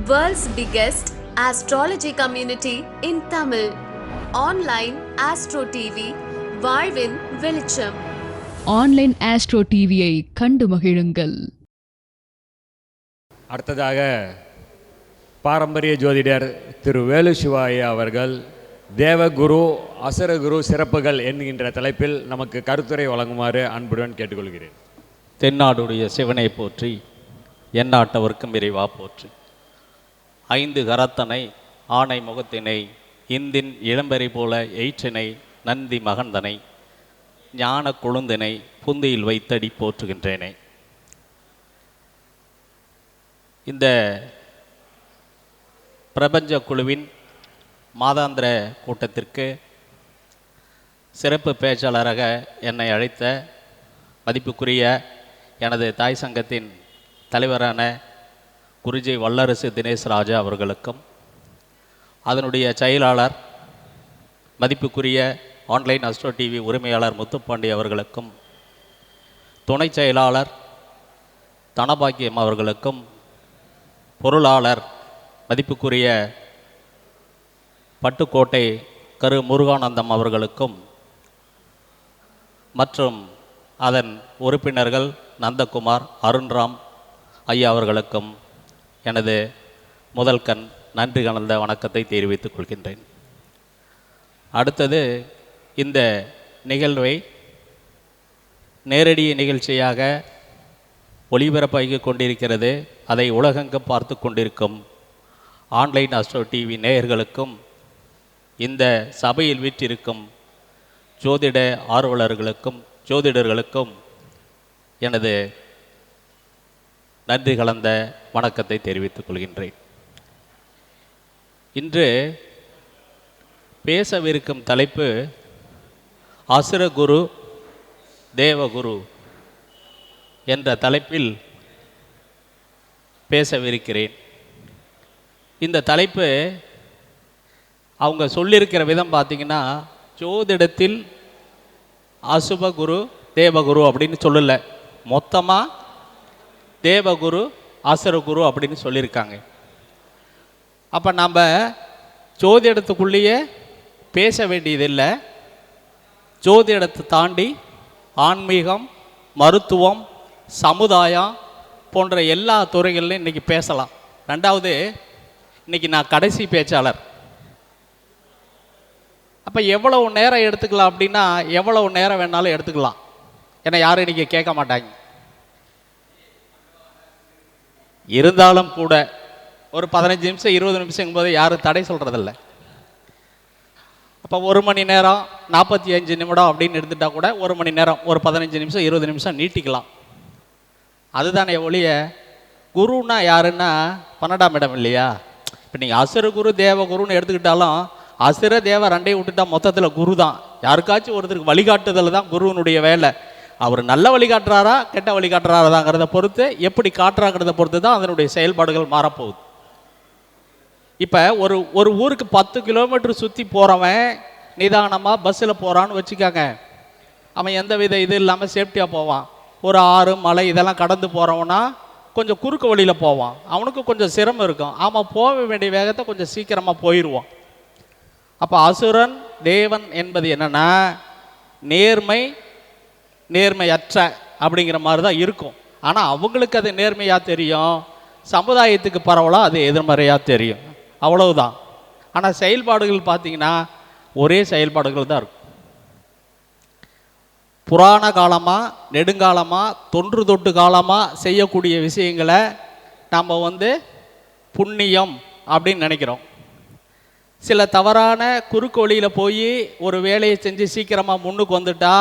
World's biggest astrology community in Tamil. Online Astro TV, வாழ்வின் வெளிச்சம். Online astro டிவியை கண்டு மகிழுங்கள். அடுத்ததாக பாரம்பரிய ஜோதிடர் திரு வேலு சிவாயா அவர்கள் தேவகுரு அசுரகுரு சிறப்புகள் என்கின்ற தலைப்பில் நமக்கு கருத்துரை வழங்குமாறு அன்புடன் கேட்டுக்கொள்கிறேன். தென்னாடுடைய சிவனை போற்றி, எந்நாட்டவர்க்கும் இறைவா போற்றி. 5 கரத்தனை ஆனை முகத்தினை, இந்தின் இளம்பெறை போல எயிற்றினை, நந்தி மகந்தனை, ஞான கொழுந்தினை புந்தியில் வைத்தடி போற்றுகின்றேனே. இந்த பிரபஞ்ச குழுவின் மாதாந்திர கூட்டத்திற்கு சிறப்பு பேச்சாளராக என்னை அழைத்த மதிப்புக்குரிய எனது தாய் சங்கத்தின் தலைவரான குருஜி வல்லரசு தினேஷ் ராஜா அவர்களுக்கும், அதனுடைய செயலாளர் மதிப்புக்குரிய ஆன்லைன் அஸ்ட்ரோ டிவி உரிமையாளர் முத்துப்பாண்டி அவர்களுக்கும், துணை செயலாளர் தனபாக்கியம் அவர்களுக்கும், பொருளாளர் மதிப்புக்குரிய பட்டுக்கோட்டை கரு முருகானந்தம் அவர்களுக்கும் மற்றும் அதன் உறுப்பினர்கள் நந்தகுமார், அருண்ராம் ஐயா அவர்களுக்கும் எனது முதல் நன்றி கலந்த வணக்கத்தை தெரிவித்துக் கொள்கின்றேன். அடுத்தது, இந்த நிகழ்வை நேரடி நிகழ்ச்சியாக ஒளிபரப்பாகி கொண்டிருக்கிறது. அதை உலகெங்கும் பார்த்து கொண்டிருக்கும் ஆன்லைன் அஸ்ட்ரோ டிவி நேயர்களுக்கும், இந்த சபையில் வீற்றிருக்கும் ஜோதிட ஆர்வலர்களுக்கும் ஜோதிடர்களுக்கும் எனது நன்றி கலந்த வணக்கத்தை தெரிவித்துக் கொள்கின்றேன். இன்று பேசவிருக்கும் தலைப்பு அசுரகுரு தேவகுரு என்ற தலைப்பில் பேசவிருக்கிறேன். இந்த தலைப்பு அவங்க சொல்லியிருக்கிற விதம் பார்த்திங்கன்னா, ஜோதிடத்தில் அசுபகுரு தேவகுரு அப்படின்னு சொல்லலை, மொத்தமாக தேவகுரு அசுரகுரு அப்படின்னு சொல்லியிருக்காங்க. அப்போ நம்ம ஜோதிடத்துக்குள்ளேயே பேச வேண்டியதில்லை. ஜோதிடத்தை தாண்டி ஆன்மீகம், மருத்துவம், சமுதாயம் போன்ற எல்லா துறைகள்லையும் இன்றைக்கி பேசலாம். ரெண்டாவது, இன்றைக்கி நான் கடைசி பேச்சாளர். அப்போ எவ்வளவு நேரம் எடுத்துக்கலாம் அப்படின்னா, எவ்வளவு நேரம் வேணாலும் எடுத்துக்கலாம். ஏன்னா யாரும் இன்றைக்கி கேட்க மாட்டாங்க. இருந்தாலும் கூட ஒரு 15 நிமிஷம் 20 நிமிஷம் போது யாரும் தடை சொல்கிறதில்ல. அப்போ 1 மணி நேரம் 45 நிமிடம் அப்படின்னு எடுத்துட்டால் கூட 1 மணி நேரம், ஒரு 15 நிமிஷம் 20 நிமிஷம் நீட்டிக்கலாம். அதுதானே ஒழிய, குருன்னா யாருன்னா 12ஆம் இடம் இல்லையா? இப்போ நீங்கள் அசுரகுரு தேவகுருன்னு எடுத்துக்கிட்டாலும், அசுர தேவ ரெண்டையும் விட்டுட்டா மொத்தத்தில் குரு தான். யாருக்காச்சும் ஒருத்தருக்கு வழிகாட்டுதல் தான் குருவனுடைய வேலை. அவர் நல்ல வழி காட்டுறாரா கெட்ட வழி காட்டுறாராங்கிறத பொறுத்து, எப்படி காட்டுறாங்கிறத பொறுத்து தான் அதனுடைய செயல்பாடுகள் மாறப்போகுது. இப்போ ஒரு ஊருக்கு 10 கிலோமீட்டர் சுற்றி போகிறவன் நிதானமாக பஸ்ஸில் போகிறான்னு வச்சுக்காங்க. அவன் எந்த வித இது இல்லாமல் சேஃப்டியாக போவான். ஒரு ஆறு மலை இதெல்லாம் கடந்து போகிறவனா கொஞ்சம் குறுக்கு வழியில் போவான். அவனுக்கு கொஞ்சம் சிரமம் இருக்கும். அவன் போக வேண்டிய வேகத்தை கொஞ்சம் சீக்கிரமாக போயிடுவான். அப்போ அசுரன் தேவன் என்பது என்னென்னா, நேர்மையற்ற அப்படிங்கிற மாதிரி தான் இருக்கும். ஆனால் அவங்களுக்கு அது நேர்மையாக தெரியும், சமுதாயத்துக்கு பரவலாக அது எதிர்மறையாக தெரியும், அவ்வளவுதான். ஆனால் செயல்பாடுகள் பார்த்திங்கன்னா ஒரே செயல்பாடுகள் தான் இருக்கும். புராண காலமாக நெடுங்காலமாக தொன்று தொட்டு காலமாக செய்யக்கூடிய விஷயங்களை நம்ம புண்ணியம் அப்படின்னு நினைக்கிறோம். சில தவறான குறுக்கு வழியில் போய் ஒரு வேலையை செஞ்சு சீக்கிரமாக முன்னுக்கு வந்துட்டா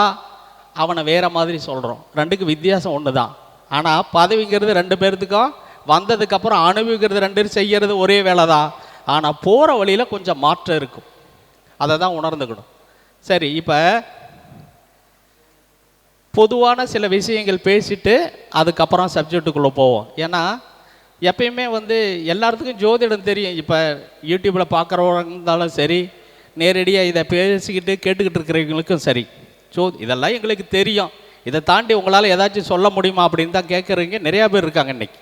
அவனை வேறு மாதிரி சொல்கிறோம். ரெண்டுக்கு வித்தியாசம் ஒன்று தான். ஆனால் பதவிங்கிறது 2 பேர்த்துக்கும், வந்ததுக்கப்புறம் அனுபவிக்கிறது 2 பேர் செய்கிறது ஒரே வேலை தான். ஆனால் போகிற வழியில் கொஞ்சம் மாற்றம் இருக்கும். அதை தான் உணர்ந்துக்கணும். சரி, இப்போ பொதுவான சில விஷயங்கள் பேசிட்டு அதுக்கப்புறம் சப்ஜெக்டுக்குள்ளே போவோம். ஏன்னா எப்பயுமே எல்லாத்துக்கும் ஜோதிடம் தெரியும். இப்போ யூடியூப்பில் பார்க்குறவங்க இருந்தாலும் சரி, நேரடியாக இதை பேசிக்கிட்டு கேட்டுக்கிட்டு இருக்கிறவங்களுக்கும் சரி, இதெல்லாம் எங்களுக்கு தெரியும். இதை தாண்டி உங்களால் ஏதாச்சும் சொல்ல முடியுமா அப்படின்னு தான் கேட்குறீங்க நிறையா பேர் இருக்காங்க இன்றைக்கி.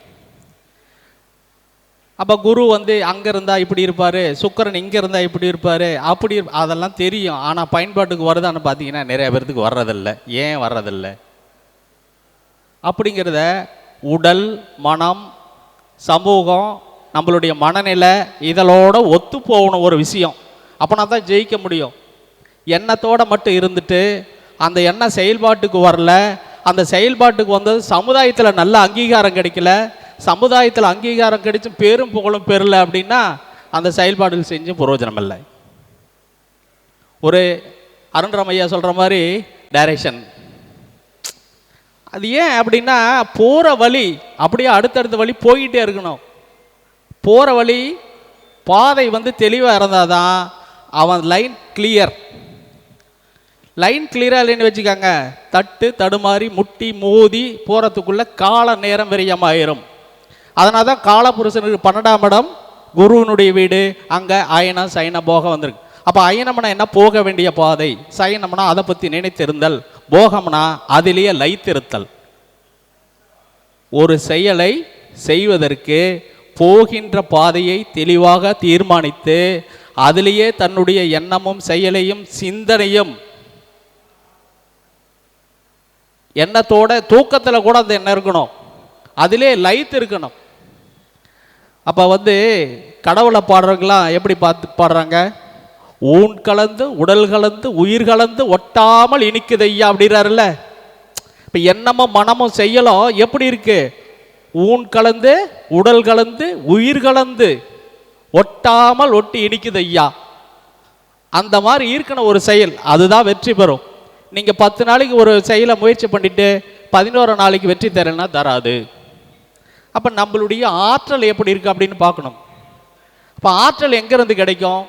அப்போ குரு வந்து அங்கே இருந்தால் இப்படி இருப்பார், சுக்கிரன் இங்கே இருந்தால் இப்படி இருப்பார், அப்படி அதெல்லாம் தெரியும். ஆனால் பயன்பாட்டுக்கு வருதான்னு பார்த்தீங்கன்னா நிறைய பேர்த்துக்கு வர்றதில்ல. ஏன் வர்றதில்ல அப்படிங்கிறத உடல், மனம், சமூகம், நம்மளுடைய மனநிலை இதழோட ஒத்து போகணும் ஒரு விஷயம். அப்போனா தான் ஜெயிக்க முடியும். எண்ணத்தோடு மட்டும் இருந்துட்டு அந்த எண்ணம் செயல்பாட்டுக்கு வரல, அந்த செயல்பாட்டுக்கு வந்தது சமுதாயத்தில் நல்ல அங்கீகாரம் கிடைக்கல, சமுதாயத்தில் அங்கீகாரம் கிடைச்சும் பேரும் புகழும் பெறல அப்படின்னா அந்த செயல்பாடுகள் செஞ்சும் பிரயோஜனம் இல்லை. ஒரு அருண்ராமையா சொல்கிற மாதிரி டைரக்ஷன், அது ஏன் அப்படின்னா போகிற வழி அப்படியே அடுத்தடுத்த வழி போய்கிட்டே இருக்கணும். போகிற வழி பாதை வந்து தெளிவாக இருந்தால் தான் அவன் லைன் கிளியர். லைன் கிளியராக இல்லைன்னு வச்சுக்காங்க, தட்டு தடுமாறி முட்டி மோதி போகிறதுக்குள்ள கால நேரம் விரயமாயிரும். அதனால தான் காலபுருஷனுக்கு 12ஆம் இடம் குருவினுடைய வீடு, அங்கே அயனம் சயன போகம் வந்திருக்கு. அப்போ அயனம்னா என்ன? போக வேண்டிய பாதை. சயனம்னா அதை பற்றி நினைத்திருந்தல். போகம்னா அதிலேயே லைத்திருத்தல். ஒரு செயலை செய்வதற்கு போகின்ற பாதையை தெளிவாக தீர்மானித்து அதிலேயே தன்னுடைய எண்ணமும் செயலையும் சிந்தனையும், எண்ணத்தோட தூக்கத்தில் கூட அந்த எண்ணம் இருக்கணும், அதிலே லைத்து இருக்கணும். அப்போ வந்து கடவுளை பாடுறவங்களாம் எப்படி பாடுறாங்க? ஊன் கலந்து உடல் கலந்து உயிர் கலந்து ஒட்டாமல் இனிக்குது ஐயா அப்படிறாருல்ல. இப்போ எண்ணமும் மனமும் செய்யலும் எப்படி இருக்கு? ஊன் கலந்து உடல் கலந்து உயிர் கலந்து ஒட்டாமல் ஒட்டி இனிக்குது ஐயா. அந்த மாதிரி இருக்கணும் ஒரு செயல், அதுதான் வெற்றி பெறும். நீங்கள் 10 நாளைக்கு ஒரு செயலை முயற்சி பண்ணிட்டு 11 நாளைக்கு வெற்றி தரேன்னா தராது. அப்போ நம்மளுடைய ஆற்றல் எப்படி இருக்கு அப்படின்னு பார்க்கணும். அப்போ ஆற்றல் எங்கேருந்து கிடைக்கும்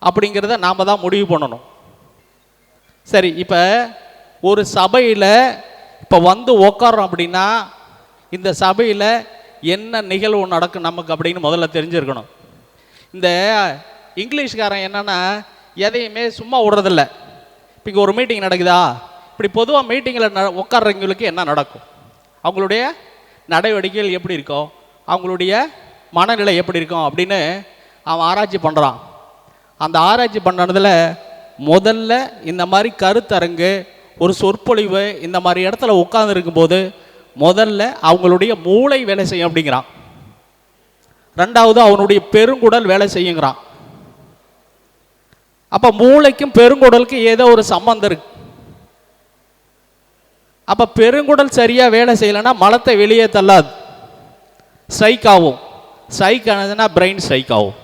அப்படிங்கிறத நாம் தான் முடிவு பண்ணணும். சரி, இப்போ ஒரு சபையில் இப்போ வந்து உக்காரோம் அப்படின்னா இந்த சபையில் என்ன நிகழ்வு நடக்கும் நமக்கு அப்படின்னு முதல்ல தெரிஞ்சிருக்கணும். இந்த இங்கிலீஷ்காரன் என்னன்னா எதையுமே சும்மா விடுறதில்ல. இப்போ இங்கே ஒரு மீட்டிங் நடக்குதா, இப்படி பொதுவாக மீட்டிங்கில் உட்கார்றவங்களுக்கு என்ன நடக்கும், அவங்களுடைய நடவடிக்கைகள் எப்படி இருக்கும், அவங்களுடைய மனநிலை எப்படி இருக்கும் அப்படின்னு அவன் ஆராய்ச்சி பண்ணுறான். அந்த ஆராய்ச்சி பண்ணுறதுல முதல்ல இந்த மாதிரி கருத்தரங்கு, ஒரு சொற்பொழிவு இந்த மாதிரி இடத்துல உட்கார்ந்து இருக்கும்போது முதல்ல அவங்களுடைய மூளை வேலை செய்யும் அப்படிங்கிறான். ரெண்டாவது அவனுடைய பெருங்குடல் வேலை செய்யுங்கிறான். அப்போ மூளைக்கும் பெருங்குடலுக்கும் ஏதோ ஒரு சம்பந்தம் இருக்கு. அப்போ பெருங்குடல் சரியாக வேலை செய்யலைன்னா மலத்தை வெளியே தள்ளாது, ஸ்ட்ரைக் ஆகும். ஸ்ட்ரைக் ஆனதுன்னா பிரெயின் ஸ்ட்ரைக் ஆகும்.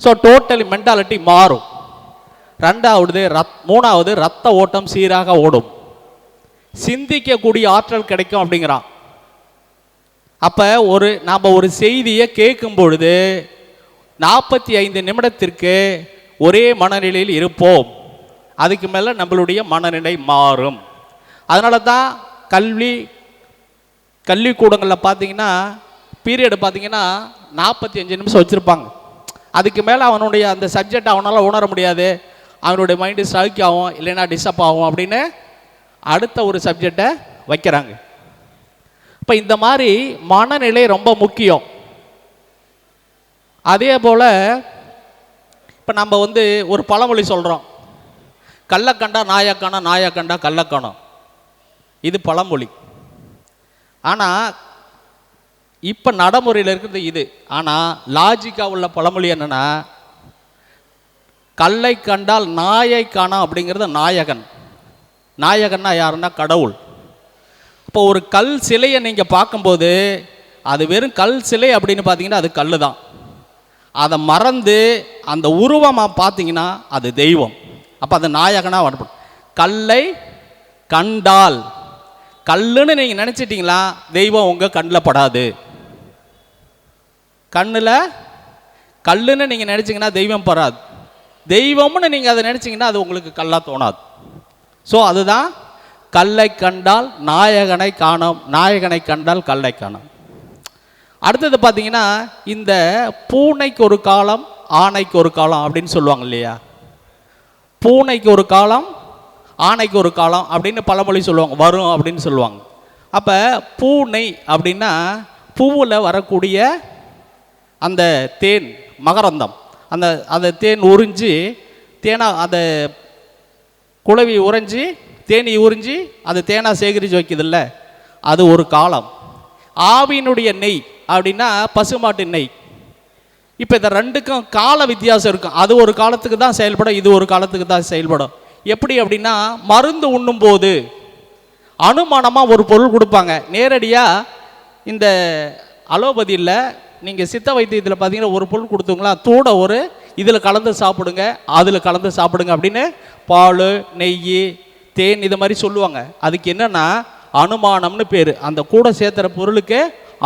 ஸோ டோட்டலி மென்டாலிட்டி மாறும். மூணாவது ரத்த ஓட்டம் சீராக ஓடும், சிந்திக்கக்கூடிய ஆற்றல் கிடைக்கும் அப்படிங்கிறான். அப்போ நாம் ஒரு செய்தியை கேட்கும் பொழுது 45 நிமிடத்திற்கு ஒரே மனநிலையில் இருப்போம். அதுக்கு மேலே நம்மளுடைய மனநிலை மாறும். அதனால தான் கல்விக்கூடங்களில் பார்த்தீங்கன்னா பீரியடு பார்த்தீங்கன்னா 45 நிமிஷம் வச்சுருப்பாங்க. அதுக்கு மேலே அவனுடைய அந்த சப்ஜெக்ட் அவனால் உணர முடியாது, அவனுடைய மைண்டு ஸ்ட்ரைக் ஆகும், இல்லைன்னா டிஸ்டர்ப் ஆகும் அப்படின்னு அடுத்த ஒரு சப்ஜெக்டை வைக்கிறாங்க. இப்போ இந்த மாதிரி மனநிலை ரொம்ப முக்கியம். அதே போல் இப்போ நம்ம வந்து ஒரு பழமொழி சொல்கிறோம், கள்ளக்கண்டா நாயக்கானம், நாயக்கண்டா கள்ளக்கானம். இது பழமொழி. ஆனால் இப்போ நடைமுறையில் இருக்கிறது இது. ஆனால் லாஜிக்காக உள்ள பழமொழி என்னென்னா, கல்லை கண்டால் நாயை காணோம் அப்படிங்கிறது நாயகன். நாயகன்னா யாருன்னா கடவுள். இப்போ ஒரு கல் சிலையை நீங்கள் பார்க்கும்போது அது வெறும் கல் சிலை அப்படின்னு பார்த்தீங்கன்னா அது கல் தான். அதை மறந்து அந்த உருவமாக பார்த்தீங்கன்னா அது தெய்வம். அப்போ அது நாயகனாக வரப்படும். கல்லை கண்டால், கல்லுன்னு நீங்கள் நினச்சிட்டிங்களா தெய்வம் உங்கள் கண்ணில் படாது. கண்ணில் கல்லுன்னு நீங்கள் நினச்சிங்கன்னா தெய்வம் படாது. தெய்வம்னு நீங்கள் அதை நினச்சிங்கன்னா அது உங்களுக்கு கல்லாக தோணாது. ஸோ அதுதான் கல்லை கண்டால் நாயகனை காணோம், நாயகனை கண்டால் கல்லை காணோம். அடுத்தது பார்த்தீங்கன்னா இந்த பூனைக்கு ஒரு காலம் ஆணைக்கு ஒரு காலம் அப்படின்னு சொல்லுவாங்க இல்லையா. பூனைக்கு ஒரு காலம் ஆணைக்கு ஒரு காலம் அப்படின்னு பழமொழி சொல்லுவாங்க, வரும் அப்படின்னு சொல்லுவாங்க. அப்போ பூனை அப்படின்னா பூவில் வரக்கூடிய அந்த தேன் மகரந்தம், அந்த தேன் உறிஞ்சி அந்த குளவி உறைஞ்சி தேனி உறிஞ்சி அது தேனாக சேகரித்து வைக்குதில்ல, அது ஒரு காலம். ஆவியினுடைய நெய் அப்படின்னா பசுமாட்டு நெய். இப்போ இந்த ரெண்டுக்கும் கால வித்தியாசம் இருக்கும். அது ஒரு காலத்துக்கு தான் செயல்படும், இது ஒரு காலத்துக்கு தான் செயல்படும். எப்படி அப்படின்னா, மருந்து உண்ணும்போது அனுமானமாக ஒரு பொருள் கொடுப்பாங்க. நேரடியாக இந்த அலோபதியில் நீங்கள் சித்த வைத்தியத்தில் பார்த்தீங்கன்னா ஒரு பொருள் கொடுத்துங்களா, தூட ஒரு இதில் கலந்து சாப்பிடுங்க, அதில் கலந்து சாப்பிடுங்க அப்படின்னு பால், நெய், தேன் இது மாதிரி சொல்லுவாங்க. அதுக்கு என்னென்னா அனுமானம்னு பேர். அந்த கூட சேர்த்துற பொருளுக்கு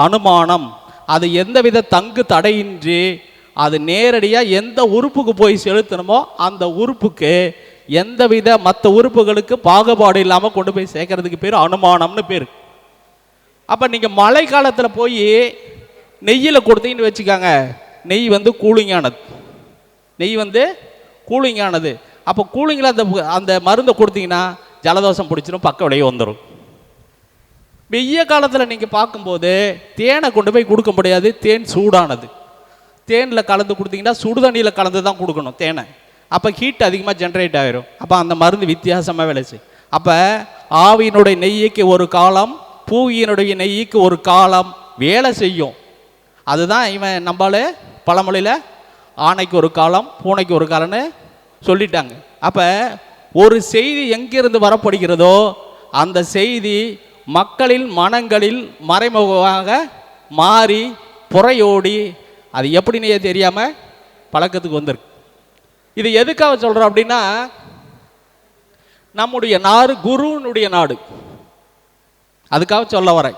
அனுமானம். அது எந்தவித தங்கு தடையின்றி அது நேரடியாக எந்த உறுப்புக்கு போய் செலுத்தணுமோ அந்த உறுப்புக்கு எந்தவித மற்ற உறுப்புகளுக்கு பாகுபாடு இல்லாமல் கொண்டு போய் சேர்க்கறதுக்கு பேர் அனுமானம்னு பேர். அப்போ நீங்கள் மழை காலத்தில் போய் நெய்யில் கொடுத்தீங்கன்னு வச்சுக்காங்க, நெய் வந்து கூலிங்கானது. நெய் வந்து கூலிங்கானது. அப்போ கூலிங்கில் அந்த மருந்தை கொடுத்தீங்கன்னா ஜலதோஷம் பிடிச்சிடும், பக்க விளைவு வந்துடும். வெய்ய காலத்தில் நீங்கள் பார்க்கும்போது தேனை கொண்டு போய் கொடுக்க முடியாது, தேன் சூடானது. தேனில் கலந்து கொடுத்தீங்கன்னா சுடு தண்ணியில் கலந்து தான் கொடுக்கணும் தேனை. அப்போ ஹீட் அதிகமாக ஜென்ரேட் ஆகிரும். அப்போ அந்த மருந்து வித்தியாசமாக வேலை செய்யும். அப்போ ஆவியினுடைய நெய்யுக்கு ஒரு காலம், பூவியினுடைய நெய்யுக்கு ஒரு காலம் வேலை செய்யும். அதுதான் இவன் நம்மளால பழமொழியில் ஆணைக்கு ஒரு காலம் பூனைக்கு ஒரு காலம்னு சொல்லிட்டாங்க. அப்போ ஒரு செய்தி எங்கிருந்து வரப்படுகிறதோ அந்த செய்தி மக்களின் மனங்களில் மறைமுகமாக மாறி புறையோடி அது எப்படின்னே தெரியாமல் பழக்கத்துக்கு வந்திருக்கு. இது எதுக்காக சொல்கிறோம் அப்படின்னா, நம்முடைய நாடு குருனுடைய நாடு, அதுக்காக சொல்ல வரேன்.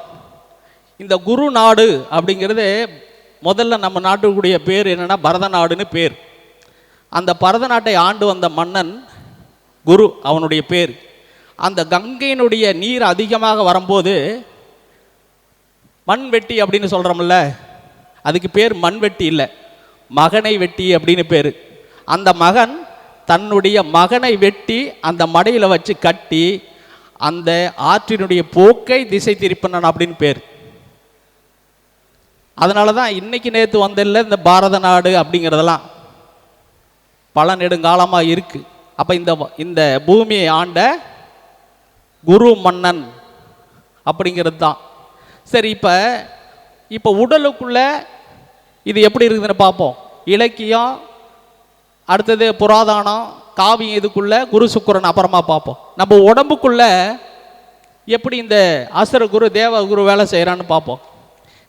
இந்த குரு நாடு அப்படிங்கிறது முதல்ல நம்ம நாட்டுக்குடைய பேர் என்னென்னா பரத நாடுன்னு பேர். அந்த பரத நாட்டை ஆண்டு வந்த மன்னன் குரு, அவனுடைய பேர். அந்த கங்கையினுடைய நீர் அதிகமாக வரும்போது மண் வெட்டி அப்படின்னு சொல்கிறோம்ல, அதுக்கு பேர் மண் வெட்டி இல்லை, மகனை வெட்டி அப்படின்னு பேர். அந்த மகன் தன்னுடைய மகனை வெட்டி அந்த மடையில் வச்சு கட்டி அந்த ஆற்றினுடைய போக்கை திசை திருப்பினான் அப்படின்னு பேர். அதனால தான் இன்னைக்கு நேற்று வந்தில்ல இந்த பாரத நாடு அப்படிங்கிறதெல்லாம் பல நெடுங்காலமாக இருக்குது. அப்போ இந்த பூமியை ஆண்ட குரு மன்னன் அப்படிங்கிறது தான். சரி, இப்போ உடலுக்குள்ள இது எப்படி இருக்குதுன்னு பார்ப்போம். இலக்கியம், அடுத்தது புராதானம், காவியம், இதுக்குள்ள குரு சுக்கிரன் அப்புறமா பார்ப்போம். நம்ம உடம்புக்குள்ள எப்படி இந்த அசுர குரு தேவ குரு வேலை செய்கிறான்னு பார்ப்போம்.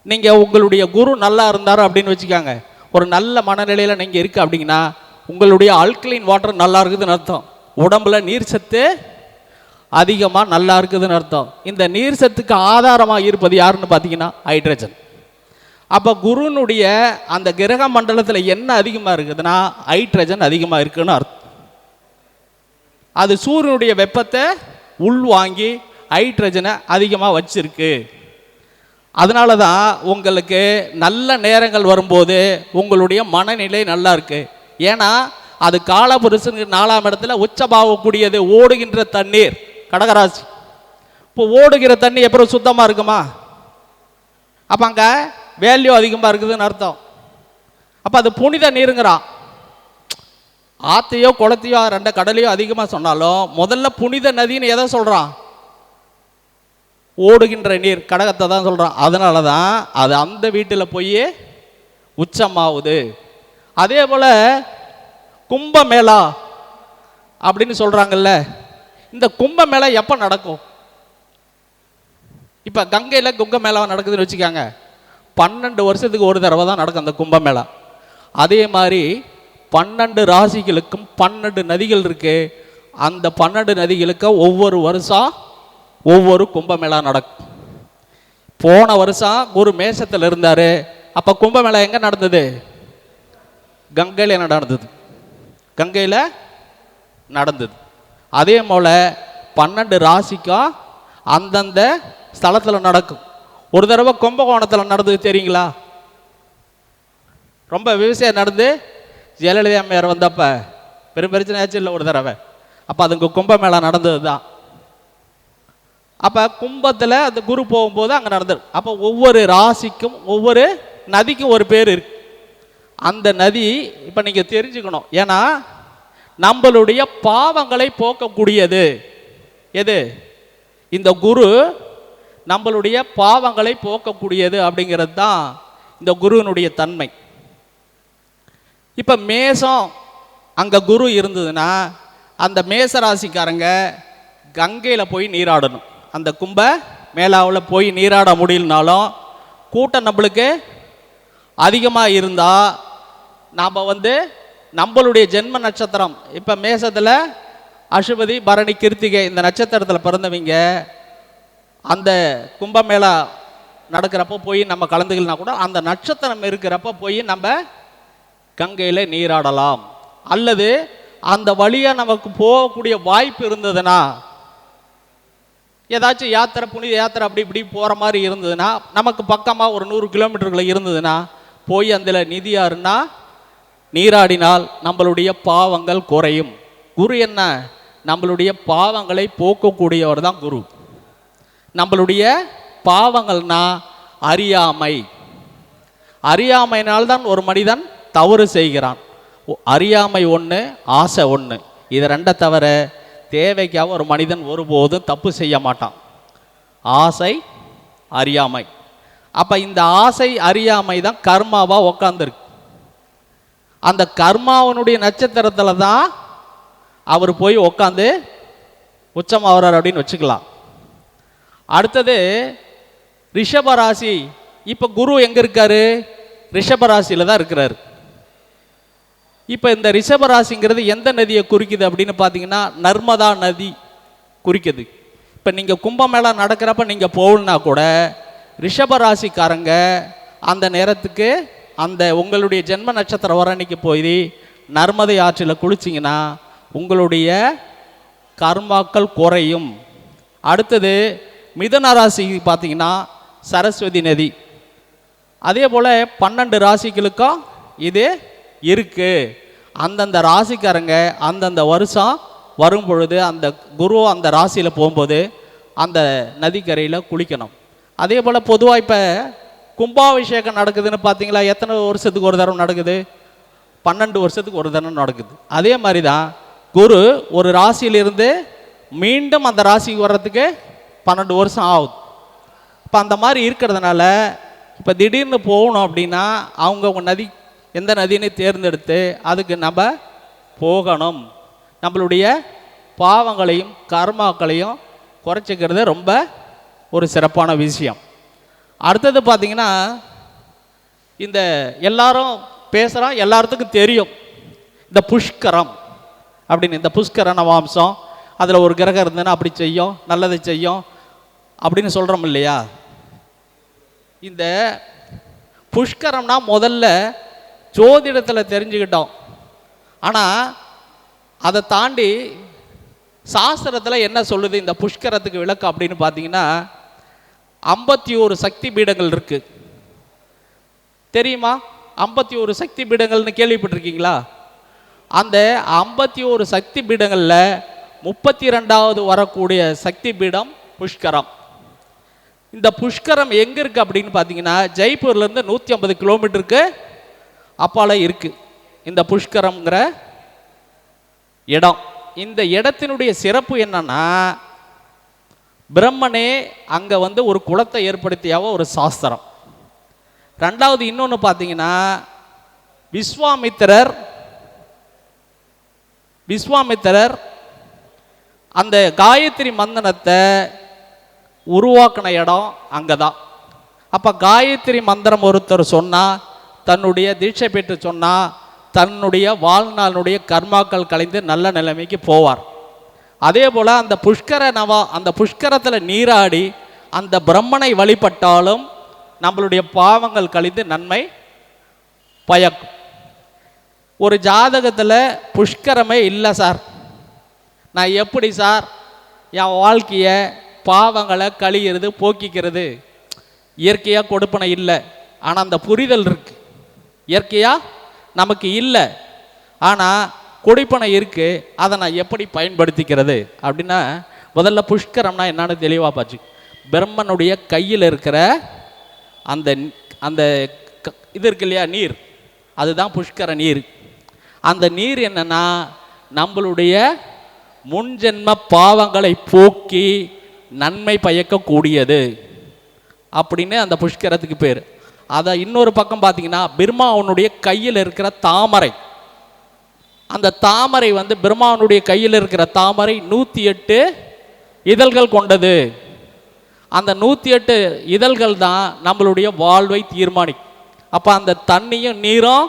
நீங்கள் உங்களுடைய குரு நல்லா இருந்தார் அப்படின்னு வச்சுக்காங்க, ஒரு நல்ல மனநிலையில் நீங்கள் இருக்கு அப்படிங்கன்னா உங்களுடைய ஆல்கலைன் வாட்டர் நல்லா இருக்குதுன்னு அர்த்தம். உடம்புல நீர் சத்து அதிகமாக நல்லா இருக்குதுன்னு அர்த்தம். இந்த நீர் சத்துக்கு ஆதாரமாக இருப்பது யாருன்னு பார்த்தீங்கன்னா ஹைட்ரஜன். அப்போ குருனுடைய அந்த கிரக மண்டலத்தில் என்ன அதிகமாக இருக்குதுன்னா ஹைட்ரஜன் அதிகமாக இருக்குன்னு அர்த்தம். அது சூரியனுடைய வெப்பத்தை உள்வாங்கி ஹைட்ரஜனை அதிகமாக வச்சிருக்கு. அதனால தான் உங்களுக்கு நல்ல நேரங்கள் வரும்போது உங்களுடைய மனநிலை நல்லா இருக்கு. ஏன்னா அது காலபுருஷனுக்கு 4ஆம் இடத்துல உச்சபாகக்கூடியது. ஓடுகின்ற தண்ணீர் கடகராசி. இப்போ ஓடுகிற தண்ணி எப்பறம் சுத்தமாக இருக்குமா? அப்போ அங்கே வேல்யூ அதிகமாக இருக்குதுன்னு அர்த்தம். அப்போ அது புனித நீருங்கிறான். ஆற்றையோ குளத்தையோ ரெண்ட கடலையோ அதிகமாக சொன்னாலும் முதல்ல புனித நதின்னு எதை சொல்கிறான்? ஓடுகின்ற நீர் கடகத்தை தான் சொல்கிறான். அதனால தான் அது அந்த வீட்டில் போய் உச்சமாகுது. அதே போல் கும்பமேளா அப்படின்னு சொல்கிறாங்கல்ல, இந்த கும்பமேளா எப்போ நடக்கும்? இப்போ கங்கையில் கும்பமேளா நடக்குதுன்னு வச்சுக்காங்க, 12 வருஷத்துக்கு ஒரு தடவை தான் நடக்கும் அந்த கும்பமேளா. அதே மாதிரி 12 ராசிகளுக்கும் 12 நதிகள் இருக்குது. அந்த 12 நதிகளுக்கும் ஒவ்வொரு வருஷம் ஒவ்வொரு கும்பமேளா நடக்கும். போன வருஷம் குரு மேஷத்தில் இருந்தார். அப்போ கும்பமேளா எங்கே நடந்தது? கங்கையில் நடந்தது. கங்கையில் நடந்தது. அதே போல் 12 ராசிக்கும் அந்தந்த ஸ்தலத்தில் நடக்கும். ஒரு தடவை கும்பகோணத்தில் நடந்தது தெரியுங்களா? ரொம்ப விவசாயம் நடந்து ஜெயலலிதா அம்மையார் வந்தப்ப பெரும் பிரச்சனையாச்சு இல்லை ஒரு தடவை. அப்போ அதுக்கு கும்பமேளா நடந்தது தான். அப்போ கும்பத்தில் அந்த குரு போகும்போது அங்கே நடந்தது. அப்போ ஒவ்வொரு ராசிக்கும் ஒவ்வொரு நதிக்கும் ஒரு பேர் இருக்கு. அந்த நதி இப்போ நீங்கள் தெரிஞ்சுக்கணும். ஏன்னா நம்மளுடைய பாவங்களை போக்கக்கூடியது எது? இந்த குரு நம்மளுடைய பாவங்களை போக்கக்கூடியது அப்படிங்கிறது தான் இந்த குருவினுடைய தன்மை. இப்போ மேசம் அங்கே குரு இருந்ததுன்னா அந்த மேசராசிக்காரங்க கங்கையில் போய் நீராடணும். அந்த கும்ப மேலாவில் போய் நீராட முடியலனாலும் கூட்டம் நம்மளுக்கு அதிகமாக இருந்தால் நாம் நம்மளுடைய ஜென்ம நட்சத்திரம் இப்போ மேசத்தில் அசுபதி பரணி கிருத்திகை இந்த நட்சத்திரத்தில் பிறந்தவங்க அந்த கும்பமேளா நடக்கிறப்போ போய் நம்ம கலந்துக்கலனா கூட அந்த நட்சத்திரம் இருக்கிறப்ப போய் நம்ம கங்கையில் நீராடலாம். அல்லது அந்த வழியாக நமக்கு போகக்கூடிய வாய்ப்பு இருந்ததுன்னா, ஏதாச்சும் யாத்திரை புனித யாத்திரை அப்படி இப்படி போகிற மாதிரி இருந்ததுன்னா, நமக்கு பக்கமாக ஒரு 100 கிலோமீட்டர்களை இருந்ததுன்னா போய் அதில் நிதியாருன்னா நீராடினால் நம்மளுடைய பாவங்கள் குறையும். குரு என்ன? நம்மளுடைய பாவங்களை போக்கக்கூடியவர் தான் குரு. நம்மளுடைய பாவங்கள்னா அறியாமை. அறியாமையினால்தான் ஒரு மனிதன் தவறு செய்கிறான். அறியாமை ஒன்று, ஆசை ஒன்று. இது ரெண்டை தவிர தேவைக்காக ஒரு மனிதன் ஒருபோதும் தப்பு செய்ய மாட்டான். ஆசை, அறியாமை. அப்போ இந்த ஆசை அறியாமை தான் கர்மாவாக உக்காந்துருக்கு. அந்த கர்மாவனுடைய நட்சத்திரத்தில் தான் அவர் போய் உக்காந்து உச்சமாவரார் அப்படின்னு வச்சுக்கலாம். அடுத்தது ரிஷபராசி. இப்போ குரு எங்கே இருக்காரு? ரிஷபராசியில் தான் இருக்கிறார். இப்போ இந்த ரிஷபராசிங்கிறது எந்த நதியை குறிக்குது அப்படின்னு பார்த்தீங்கன்னா நர்மதா நதி குறிக்குது. இப்போ நீங்கள் கும்பமேளா நடக்கிறப்ப நீங்கள் போகலனா கூட ரிஷபராசிக்காரங்க அந்த நேரத்துக்கு அந்த உங்களுடைய ஜென்ம நட்சத்திரம் வர அன்னைக்கு போய் நர்மதை ஆற்றில் குளிச்சிங்கன்னா உங்களுடைய கர்மாக்கள் குறையும். அடுத்தது மிதுன ராசி பார்த்தீங்கன்னா சரஸ்வதி நதி. அதே போல் 12 ராசிகளுக்கும் இது இருக்குது. அந்தந்த ராசிக்காரங்க அந்தந்த வருஷம் வரும் பொழுது அந்த குரு அந்த ராசியில் போகும்போது அந்த நதிக்கரையில் குளிக்கணும். அதே போல் பொதுவாக இப்போ கும்பாபிஷேகம் நடக்குதுன்னு பார்த்தீங்களா? எத்தனை வருஷத்துக்கு ஒரு தரம் நடக்குது? 12 வருஷத்துக்கு ஒரு தரம் நடக்குது. அதே மாதிரி தான் குரு ஒரு ராசியிலிருந்து மீண்டும் அந்த ராசிக்கு வர்றதுக்கு 12 வருஷம் ஆகுது. இப்போ அந்த மாதிரி இருக்கிறதுனால இப்போ திடீர்னு போகணும் அப்படின்னா அவங்க நதி எந்த நதின்னு தேர்ந்தெடுத்து அதுக்கு நம்ம போகணும். நம்மளுடைய பாவங்களையும் கர்மாக்களையும் குறைச்சிக்கிறது ரொம்ப ஒரு சிறப்பான விஷயம். அடுத்தது பார்த்திங்கன்னா இந்த எல்லாரும் பேசுகிறோம், எல்லாத்துக்கும் தெரியும் இந்த புஷ்கரம் அப்படின்னு. இந்த புஷ்கர நவாம்சம் அதில் ஒரு கிரகம் இருந்ததுன்னா அப்படி செய்யும், நல்லதை செய்யும் அப்படின்னு சொல்கிறோம் இல்லையா? இந்த புஷ்கரம்னா முதல்ல ஜோதிடத்தில் தெரிஞ்சுக்கிட்டோம். ஆனால் அதை தாண்டி சாஸ்திரத்தில் என்ன சொல்லுது இந்த புஷ்கரத்துக்கு விளக்கு அப்படின்னு பார்த்தீங்கன்னா 51 சக்தி பீடங்கள் இருக்குது. தெரியுமா? 51 சக்தி பீடங்கள்னு கேள்விப்பட்டிருக்கீங்களா? அந்த 51 சக்தி பீடங்களில் 32வது வரக்கூடிய சக்தி பீடம் புஷ்கரம். இந்த புஷ்கரம் எங்கே இருக்குது அப்படின்னு பார்த்தீங்கன்னா ஜெய்ப்பூர்லேருந்து 150 கிலோமீட்டருக்கு அப்பால இருக்குது இந்த புஷ்கரம்ங்கிற இடம். இந்த இடத்தினுடைய சிறப்பு என்னன்னா பிரம்மனே அங்கே ஒரு குளத்தை ஏற்படுத்தியாவ ஒரு சாஸ்திரம். ரெண்டாவது இன்னொன்று பார்த்தீங்கன்னா விஸ்வாமித்திரர் அந்த காயத்ரி மந்திரத்தை உருவாக்கின இடம் அங்கே தான். அப்போ காயத்ரி மந்திரம் ஒருத்தர் சொன்னால், தன்னுடைய தீட்சை பெற்று சொன்னால் தன்னுடைய வாழ்நாளுடைய கர்மாக்கள் கலைந்து நல்ல நிலைமைக்கு போவார். அதே போல் அந்த அந்த புஷ்கரத்தில் நீராடி அந்த பிரம்மனை வழிபட்டாலும் நம்மளுடைய பாவங்கள் கழிந்து நன்மை பயக்கும். ஒரு ஜாதகத்தில் புஷ்கரமே இல்லை சார், நான் எப்படி சார் என் வாழ்க்கையை பாவங்களை கழிகிறது போக்கிக்கிறது? இயற்கையாக கொடுப்பனை இல்லை, ஆனால் அந்த புரிதல் இருக்கு. இயற்கையாக நமக்கு இல்லை, ஆனால் கொடுப்பனை இருக்கு. அதை நான் எப்படி பயன்படுத்திக்கிறது அப்படின்னா முதல்ல புஷ்கரம்னா என்னன்னு தெளிவாக பார்த்து, பிரம்மனுடைய கையில் இருக்கிற அந்த அந்த இது இருக்கு இல்லையா, நீர், அதுதான் புஷ்கர நீர். அந்த நீர் என்னன்னா நம்மளுடைய முன்ஜென்ம பாவங்களை போக்கி நன்மை பயக்கக்கூடியது அப்படின்னு அந்த புஷ்கரத்துக்கு பேர். அதை இன்னொரு பக்கம் பார்த்தீங்கன்னா பிரம்மாவனுடைய கையில் இருக்கிற தாமரை, அந்த தாமரை வந்து பிரம்மாவனுடைய கையில் இருக்கிற தாமரை 108 இதழ்கள் கொண்டது. அந்த 108 இதழ்கள் தான் நம்மளுடைய வாழ்வை தீர்மானிக்கும். அப்போ அந்த தண்ணியும் நீரும்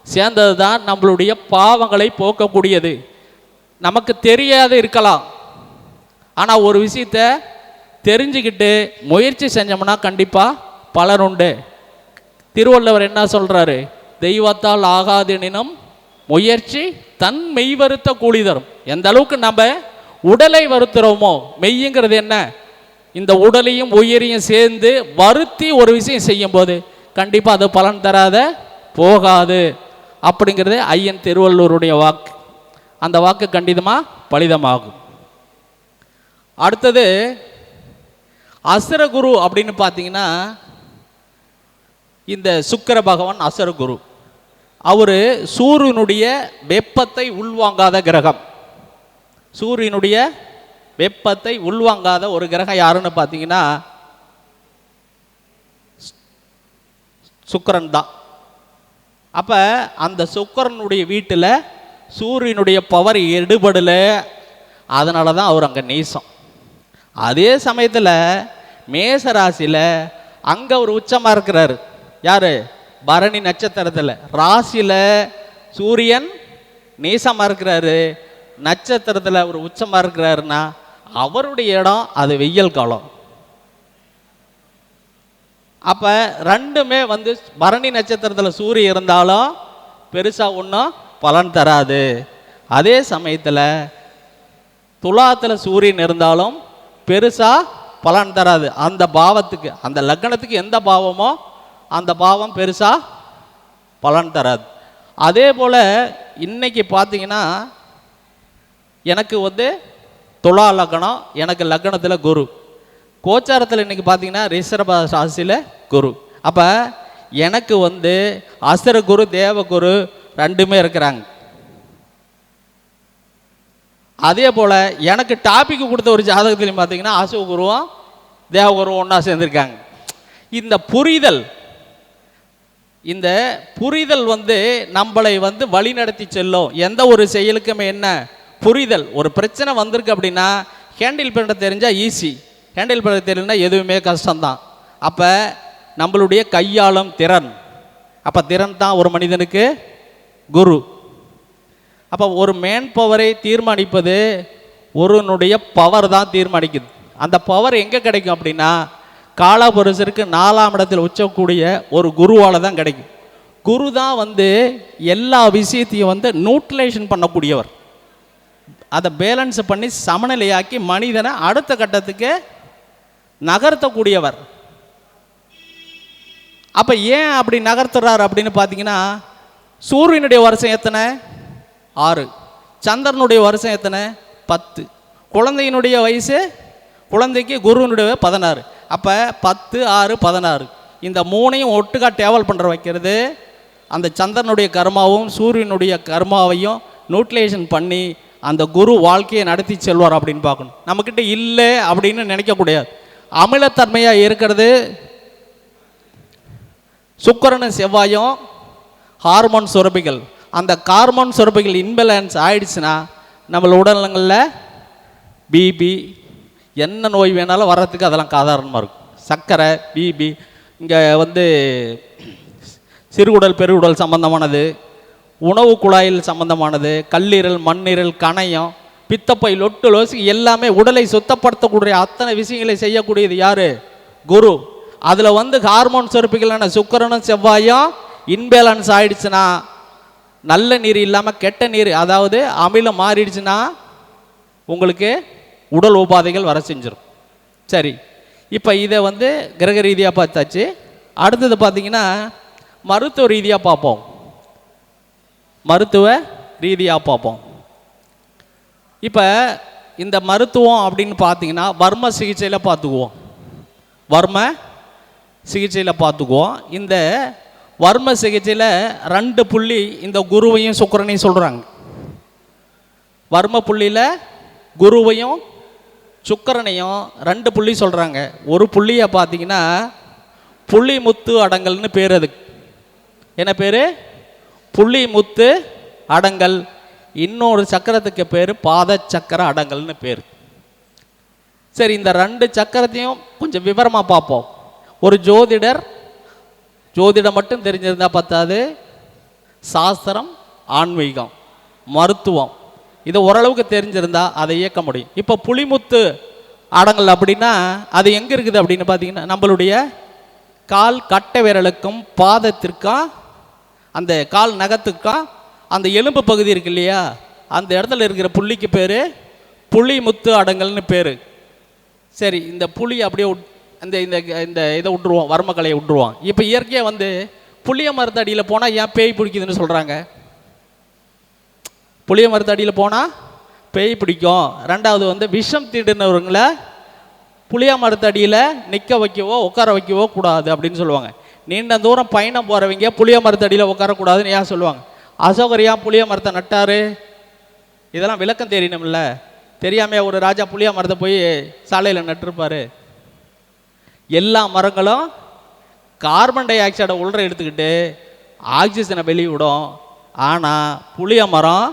சேர்ந்தது தான் நம்மளுடைய பாவங்களை போக்கக்கூடியது. நமக்கு தெரியாது இருக்கலாம், ஆனால் ஒரு விஷயத்தை தெரிஞ்சுக்கிட்டு முயற்சி செஞ்சோம்னா கண்டிப்பாக பலன் உண்டு. திருவள்ளுவர் என்ன சொல்கிறாரு? தெய்வத்தால் ஆகாதெனினும் முயற்சி தன் மெய் வருத்த கூலி தரும். எந்த அளவுக்கு நம்ம உடலை வருத்துறோமோ, மெய்யுங்கிறது என்ன, இந்த உடலையும் உயிரையும் சேர்ந்து வருத்தி ஒரு விஷயம் செய்யும்போது கண்டிப்பாக அது பலன் தராத போகாது அப்படிங்கிறது ஐயன் திருவள்ளுவருடைய வாக்கு. அந்த வாக்கு கண்டிதமாக பலிதமாகும். அடுத்தது அசுரகுரு அப்படின்னு பார்த்தீங்கன்னா, இந்த சுக்கிர பகவான் அசுரகுரு. அவர் சூரியனுடைய வெப்பத்தை உள்வாங்காத கிரகம். சூரியனுடைய வெப்பத்தை உள்வாங்காத ஒரு கிரகம் யாருன்னு பார்த்தீங்கன்னா சுக்கிரன் தான். அப்போ அந்த சுக்கிரனுடைய வீட்டில் சூரியனுடைய பவர் எடுபடலை, அதனால தான் அவர் அங்கே நீசம். அதே சமயத்தில் மேசராசியில் அங்கே ஒரு உச்சமாக இருக்கிறாரு. யார்? பரணி நட்சத்திரத்தில். ராசியில் சூரியன் நீசமாக இருக்கிறாரு, நட்சத்திரத்தில் ஒரு உச்சமாக இருக்கிறாருன்னா அவருடைய இடம் அது வெயில் காலம். அப்போ ரெண்டுமே வந்து பரணி நட்சத்திரத்தில் சூரியன் இருந்தாலும் பெருசாக ஒன்றும் பலன் தராது. அதே சமயத்தில் துலாத்தில் சூரியன் இருந்தாலும் பெருசாக பலன் தராது. அந்த பாவத்துக்கு, அந்த லக்னத்துக்கு எந்த பாவமோ அந்த பாவம் பெருசாக பலன் தராது. அதே போல் இன்னைக்கு பார்த்தீங்கன்னா எனக்கு வந்து துலா லக்னம், எனக்கு லக்னத்தில் குரு, கோச்சாரத்தில் இன்றைக்கி பார்த்தீங்கன்னா ரிஷப ராசியில் குரு. அப்போ எனக்கு வந்து அசுர குரு தேவகுரு ரெண்டுமே இருக்கிறாங்க. அதே போல் எனக்கு டாபிக் கொடுத்த ஒரு ஜாதகத்திலையும் பார்த்தீங்கன்னா அசுகுருவும் தேவகுருவும் ஒன்றா சேர்ந்துருக்காங்க. இந்த புரிதல் வந்து நம்மளை வந்து வழி நடத்தி செல்லும். எந்த ஒரு செயலுக்குமே என்ன புரிதல். ஒரு பிரச்சனை வந்திருக்கு அப்படின்னா ஹேண்டில் பண்ண தெரிஞ்சால் ஈஸி, ஹேண்டில் பண்ண தெரியலனா எதுவுமே கஷ்டம்தான். அப்போ நம்மளுடைய கையாளும் திறன், அப்போ திறன் தான் ஒரு மனிதனுக்கு குரு. அப்போ ஒரு மேன் பவரை தீர்மானிப்பது ஒருவனுடைய பவர் தான் தீர்மானிக்குது. அந்த பவர் எங்கே கிடைக்கும் அப்படின்னா காலபுருஷருக்கு 4ஆம் இடத்தில் உச்சக்கூடிய ஒரு குருவால் தான் கிடைக்கும். குரு தான் வந்து எல்லா விஷயத்தையும் வந்து நியூட்ரலைசேஷன் பண்ணக்கூடியவர், அதை பேலன்ஸ் பண்ணி சமநிலையாக்கி மனிதனை அடுத்த கட்டத்துக்கு நகர்த்தக்கூடியவர். அப்போ ஏன் அப்படி நகர்த்துறார் அப்படின்னு பார்த்தீங்கன்னா சூரியனுடைய வருஷம் எத்தனை? 6. சந்திரனுடைய வருஷம் எத்தனை? 10. குழந்தையினுடைய வயசு, குழந்தைக்கு குருவனுடைய 16. அப்போ 10, 6, 16 இந்த மூணையும் ஒட்டுக்கா டேவல் பண்ணுற வைக்கிறது அந்த சந்திரனுடைய கர்மாவும் சூரியனுடைய கர்மாவையும் நியூட்ரலைசேஷன் பண்ணி அந்த குரு வாழ்க்கையை நடத்தி செல்வார் அப்படின்னு பார்க்கணும். நம்மக்கிட்ட இல்லை அப்படின்னு நினைக்கக்கூடாது. அமிலத்தன்மையாக இருக்கிறது சுக்கிரனும் செவ்வாயும் ஹார்மோன் சுரப்பிகள். அந்த ஹார்மோன் சுரப்பிகள் இன்பேலன்ஸ் ஆயிடுச்சுன்னா நம்மள உடல்நலங்களில் பிபி என்ன நோய் வேணாலும் வர்றதுக்கு அதெல்லாம் சாதாரணமாக இருக்கும். சர்க்கரை, பிபி, இங்கே வந்து சிறுகுடல் பெருகுடல் சம்பந்தமானது, உணவு குழாயில் சம்பந்தமானது, கல்லீரல், மண்ணீரல், கணையம், பித்தப்பை, லொட்டு லோசி எல்லாமே உடலை சுத்தப்படுத்தக்கூடிய அத்தனை விஷயங்களை செய்யக்கூடியது யார்? குரு. அதில் வந்து ஹார்மோன் சுரப்பிகளான சுக்கிரனும் செவ்வாயும் இன்பேலன்ஸ் ஆயிடுச்சுன்னா நல்ல நீர் இல்லாமல் கெட்ட நீர், அதாவது அமிலம் மாறிடுச்சுன்னா உங்களுக்கு உடல் உபாதைகள் வர செஞ்சிடும். சரி, இப்போ இதை வந்து கிரக ரீதியாக பார்த்தாச்சு. அடுத்தது பார்த்திங்கன்னா மருத்துவ ரீதியாக பார்ப்போம். இப்போ இந்த மருத்துவம் அப்படின்னு பார்த்தீங்கன்னா வர்ம சிகிச்சையில் பார்த்துக்குவோம். இந்த வர்ம சிகிச்சையில் 2 புள்ளி இந்த குருவையும் சுக்கிரனையும் சொல்கிறாங்க. வர்ம புள்ளியில் குருவையும் சுக்கிரனையும் 2 புள்ளி சொல்கிறாங்க. ஒரு புள்ளியை பார்த்தீங்கன்னா புள்ளி முத்து அடங்கல்னு பேர். அதுக்கு என்ன பேர்? புள்ளி முத்து அடங்கல். இன்னொரு சக்கரத்துக்கு பேர் பாத சக்கர அடங்கல்னு பேர். சரி, இந்த 2 சக்கரத்தையும் கொஞ்சம் விவரமாக பார்ப்போம். ஒரு ஜோதிடம் மட்டும் தெரிஞ்சிருந்தால் பத்தாது, சாஸ்திரம், ஆன்மீகம், மருத்துவம் இது ஓரளவுக்கு தெரிஞ்சிருந்தா அதை இயக்க முடியும். இப்போ புளிமுத்து அடங்கல் அப்படின்னா அது எங்கே இருக்குது அப்படின்னு பார்த்தீங்கன்னா நம்மளுடைய கால் கட்டை விரலுக்கும் பாதத்திற்கும் அந்த கால் நகத்துக்கும் அந்த எலும்பு பகுதி இருக்கு இல்லையா, அந்த இடத்துல இருக்கிற புள்ளிக்கு பேர் புளிமுத்து அடங்கல்னு பேர். சரி, இந்த புளி அப்படியே இந்த இந்த இந்த இதை விட்டுருவோம், வர்மக்கலையை விட்டுருவோம். இப்போ இயற்கையாக வந்து புளிய மரத்தடியில் போனால் ஏன் பேய் பிடிக்குதுன்னு சொல்கிறாங்க? புளிய மரத்தடியில் போனால் பேய் பிடிக்கும். 2வது வந்து விஷம் தீண்டுனவங்களை புளிய மரத்தடியில் நிற்க வைக்கவோ உட்கார வைக்கவோ கூடாது அப்படின்னு சொல்லுவாங்க. நீண்ட தூரம் பயணம் போகிறவங்க புளிய மரத்தடியில் உட்காரக்கூடாதுன்னு ஏன் சொல்லுவாங்க? அசோகர் ஏன் புளிய மரத்தை நட்டார்? இதெல்லாம் விளக்கம் தெரியணும்ல. தெரியாமல் ஒரு ராஜா புளிய மரத்தை போய் சாலையில் நட்டிருப்பார். எல்லா மரங்களும் கார்பன் டை ஆக்சைடை உள்ள எடுத்துக்கிட்டு ஆக்சிஜனை வெளியிடும். ஆனால் புளிய மரம்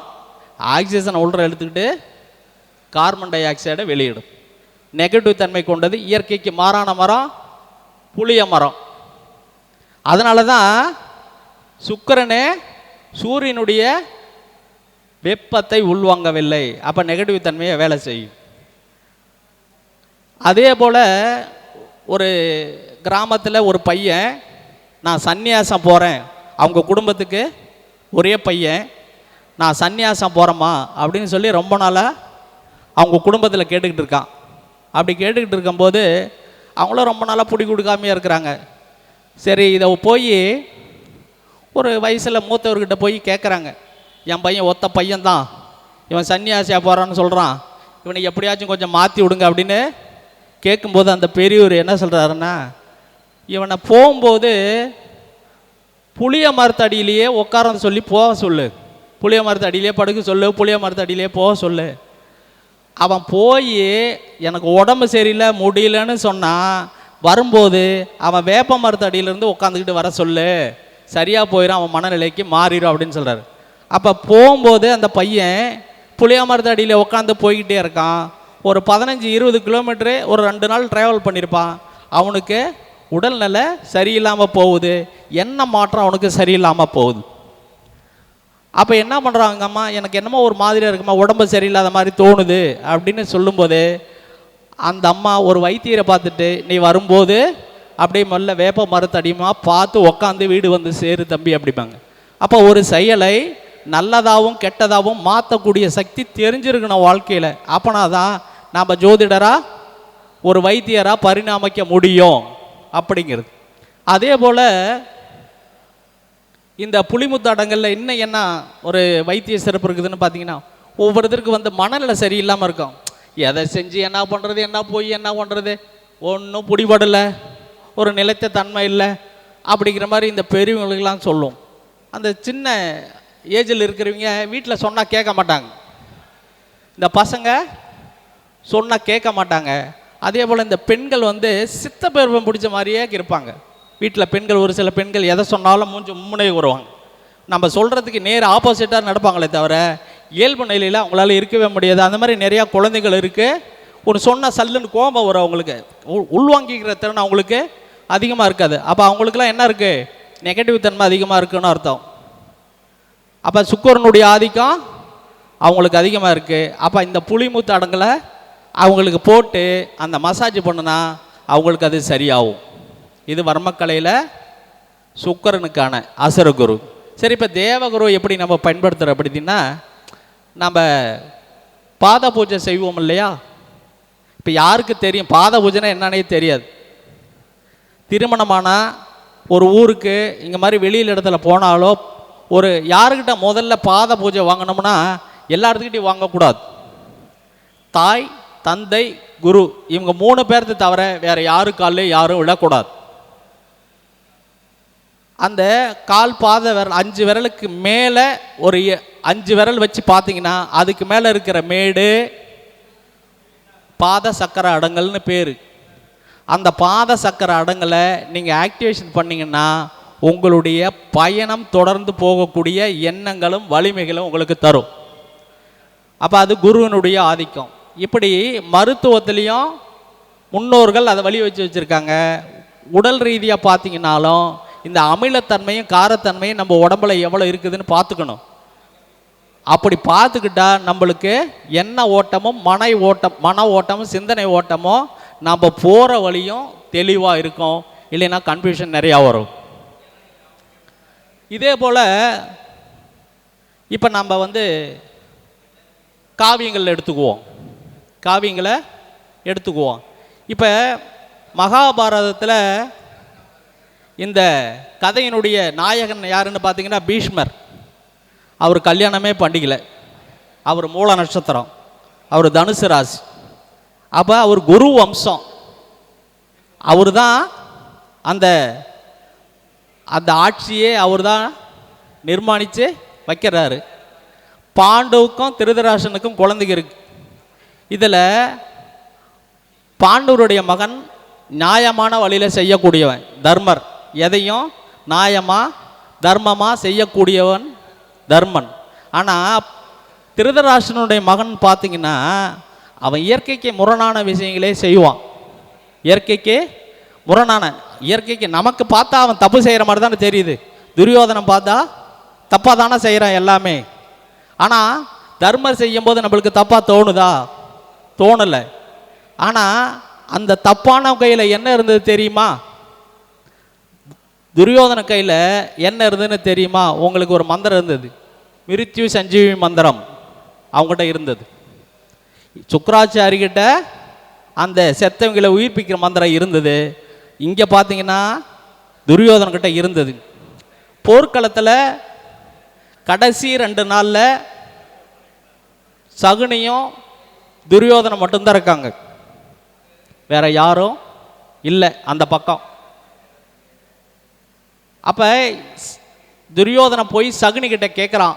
ஆக்சிஜனை உள்ள எடுத்துக்கிட்டு கார்பன் டை ஆக்சைடை வெளியிடும். நெகட்டிவ் தன்மை கொண்டது, இயற்கைக்கு மாறான மரம் புளிய மரம். அதனால தான் சுக்கிரனே சூரியனுடைய வெப்பத்தை உள்வாங்கவில்லை. அப்போ நெகட்டிவ் தன்மையை வேலை செய்யும். அதே போல் ஒரு கிராமத்தில் ஒரு பையன், நான் சந்நியாசம் போகிறேன், அவங்க குடும்பத்துக்கு ஒரே பையன், நான் சந்நியாசம் போகிறேம்மா அப்படின்னு சொல்லி ரொம்ப நாளாக அவங்க குடும்பத்தில் கேட்டுக்கிட்டு இருக்கான். அப்படி கேட்டுக்கிட்டு இருக்கும்போது அவங்களும் ரொம்ப நாளாக பிடி கொடுக்காமையே இருக்கிறாங்க. சரி, இதை போய் ஒரு வயசில் மூத்தவர்கிட்ட போய் கேட்குறாங்க, என் பையன் ஒத்த பையன்தான், இவன் சன்னியாசியாக போகிறான்னு சொல்கிறான், இவனை எப்படியாச்சும் கொஞ்சம் மாற்றி விடுங்க அப்படின்னு கேட்கும்போது அந்த பெரியவர் என்ன சொல்கிறாருன்னா, இவனை போகும்போது புளிய மரத்தடியிலேயே உட்காரன்னு சொல்லி போக சொல்லு, புளிய மரத்தடியிலே படுக்க சொல்லு, புளிய மரத்தடியிலே போக சொல்லு. அவன் போய் எனக்கு உடம்பு சரியில்லை முடியலன்னு சொன்னான், வரும்போது அவன் வேப்ப மரத்தடியிலேருந்து உட்காந்துக்கிட்டு வர சொல்லு, சரியாக போயிடும், அவன் மனநிலைக்கு மாறிடும் அப்படின்னு சொல்கிறார். அப்போ போகும்போது அந்த பையன் புளிய மரத்தடியில் உட்காந்து போய்கிட்டே இருக்கான். ஒரு 15-20 கிலோமீட்டரு ஒரு 2 நாள் ட்ராவல் பண்ணியிருப்பான். அவனுக்கு உடல்நிலை சரியில்லாமல் போகுது, என்ன மாற்றம் அவனுக்கு சரியில்லாமல் போகுது. அப்போ என்ன பண்ணுறாங்க, அம்மா எனக்கு என்னமோ ஒரு மாதிரியாக இருக்குமா, உடம்பு சரியில்லாத மாதிரி தோணுது அப்படின்னு சொல்லும்போது அந்த அம்மா ஒரு வைத்தியரை பார்த்துட்டு, நீ வரும்போது அப்படியே முதல்ல வேப்ப மரத்தடியுமா பார்த்து உக்காந்து வீடு வந்து சேரு தம்பி அப்படிம்பாங்க. அப்போ ஒரு செயலை நல்லதாகவும் கெட்டதாகவும் மாற்றக்கூடிய சக்தி தெரிஞ்சிருக்கணும் வாழ்க்கையில். அப்போனா தான் நாம் ஜோதிடராக ஒரு வைத்தியராக பரிணாமிக்க முடியும் அப்படிங்கிறது. அதே போல் இந்த புளிமுத்து அடங்கலில் இன்னும் என்ன ஒரு வைத்திய சிறப்பு இருக்குதுன்னு பார்த்தீங்கன்னா, ஒவ்வொருத்தருக்கு வந்து மனநிலை சரியில்லாமல் இருக்கும். எதை செஞ்சு என்ன பண்ணுறது, என்ன போய் என்ன பண்ணுறது, ஒன்றும் பிடிபடலை, ஒரு நிலைத்த தன்மை இல்லை அப்படிங்கிற மாதிரி இந்த பெரியவங்களுக்கெல்லாம் சொல்லும். அந்த சின்ன ஏஜில் இருக்கிறவங்க வீட்டில் சொன்னால் கேட்க மாட்டாங்க, இந்த பசங்க சொன்னால் கேட்க மாட்டாங்க. அதே போல் இந்த பெண்கள் வந்து சித்த பெருமை பிடிச்ச மாதிரியே இருப்பாங்க. வீட்டில் பெண்கள் ஒரு சில பெண்கள் எதை சொன்னாலும் மூஞ்சி முன்னே வருவாங்க, நம்ம சொல்கிறதுக்கு நேர் ஆப்போசிட்டாக நடப்பாங்களே தவிர இயல்பு நிலையில் அவங்களால இருக்கவே முடியாது. அந்த மாதிரி நிறையா குழந்தைகள் இருக்குது. ஒரு சொன்ன சல்லுன்னு கோபம் வரும் அவங்களுக்கு, உள்வாங்கிக்கிற திறன் அவங்களுக்கு அதிகமாக இருக்காது. அப்போ அவங்களுக்குலாம் என்ன இருக்குது, நெகட்டிவ் தன்மை அதிகமாக இருக்குன்னு அர்த்தம். அப்போ சுக்கிரனுடைய ஆதிக்கம் அவங்களுக்கு அதிகமாக இருக்குது. அப்போ இந்த புளிமுத்து அடங்கலை அவங்களுக்கு போட்டு அந்த மசாஜ் பண்ணுனா அவங்களுக்கு அது சரியாகும். இது வர்மக்கலையில் சுக்கிரனுக்கான அசுரகுரு. சரி, இப்போ தேவகுரு எப்படி நம்ம பயன்படுத்துகிறோம் அப்படின்னா, நம்ம பாத பூஜை செய்வோம் இல்லையா. இப்போ யாருக்கு தெரியும் பாத பூஜைனா என்னன்னே தெரியாது. திருமணமான ஒரு ஊருக்கு இங்கே மாதிரி வெளியில் இடத்துல போனாலோ ஒரு யாருக்கிட்ட முதல்ல பாத பூஜை வாங்கினோம்னா எல்லா இடத்துக்கிட்டையும் வாங்கக்கூடாது. தாய், தந்தை, குரு இவங்க 3 பேர்த்து தவிர வேறு யாரு காலில் யாரும் விழக்கூடாது. அந்த கால் பாத விரல் 5 விரலுக்கு மேலே ஒரு 5 விரல் வச்சு பார்த்தீங்கன்னா அதுக்கு மேலே இருக்கிற மேடு பாத சக்கர அடங்கல்னு பேர். அந்த பாத சக்கர அடங்கலை நீங்கள் ஆக்டிவேஷன் பண்ணிங்கன்னா உங்களுடைய பயணம் தொடர்ந்து போகக்கூடிய எண்ணங்களும் வலிமைகளும் உங்களுக்கு தரும். அப்போ அது குருவினுடைய ஆதிக்கம். இப்படி மருத்துவத்திலையும் முன்னோர்கள் அதை வழி வச்சுருக்காங்க. உடல் ரீதியாக பார்த்தீங்கன்னாலும் இந்த அமிலத்தன்மையும் காரத்தன்மையும் நம்ம உடம்புல எவ்வளோ இருக்குதுன்னு பார்த்துக்கணும். அப்படி பார்த்துக்கிட்டா நம்மளுக்கு எண்ண ஓட்டமும் மன ஓட்டமும் சிந்தனை ஓட்டமும் நம்ம போகிற வழியும் தெளிவாக இருக்கும். இல்லைன்னா கன்ஃபியூஷன் நிறையா வரும். இதே போல் இப்போ நம்ம காவியங்களை எடுத்துக்குவோம். இப்போ மகாபாரதத்தில் இந்த கதையினுடைய நாயகன் யாருன்னு பார்த்தீங்கன்னா பீஷ்மர். அவர் கல்யாணமே பண்ணிக்கல. அவர் மூல நட்சத்திரம், அவர் தனுசு ராசி. அப்போ அவர் குரு வம்சம். அவர் தான் அந்த ஆட்சியே அவர் தான் நிர்மாணித்து வைக்கிறாரு. பாண்டவுக்கும் திருதராசனுக்கும் குழந்தைங்க இருக்கு. இதில் பாண்டவருடைய மகன் நியாயமான வழியில் செய்யக்கூடியவன் தர்மர். எதையும் நியாயமாக தர்மமாக செய்யக்கூடியவன் தர்மன். ஆனால் திருதராசனுடைய மகன் பார்த்தீங்கன்னா அவன் இயற்கைக்கு முரணான விஷயங்களே செய்வான். இயற்கைக்கு நமக்கு பார்த்தா அவன் தப்பு செய்கிற மாதிரி தானே தெரியுது. துரியோதனம் பார்த்தா தப்பாக தானே செய்கிறான் எல்லாமே. ஆனால் தர்மர் செய்யும்போது நம்மளுக்கு தப்பாக தோணுதா? தோணலை. ஆனால் அந்த தப்பான கையில் என்ன இருந்தது தெரியுமா? துரியோதன கையில் என்ன இருந்ததுன்னு தெரியுமா? உங்களுக்கு ஒரு மந்திரம் இருந்தது, மிருத்யு சஞ்சீவி மந்திரம் அவங்ககிட்ட இருந்தது. சுக்கராச்சாரிகிட்ட அந்த செத்தவங்களை உயிர்ப்பிக்கிற மந்திரம் இருந்தது. இங்கே பார்த்தீங்கன்னா துரியோதனக்கிட்ட இருந்தது. போர்க்களத்தில் கடைசி 2 நாளில் சகுனியும் துரியோதனம் மட்டும்தான் இருக்காங்க, வேற யாரும் இல்லை அந்த பக்கம். அப்போ துரியோதனம் போய் சகுனி கிட்ட கேட்குறான்,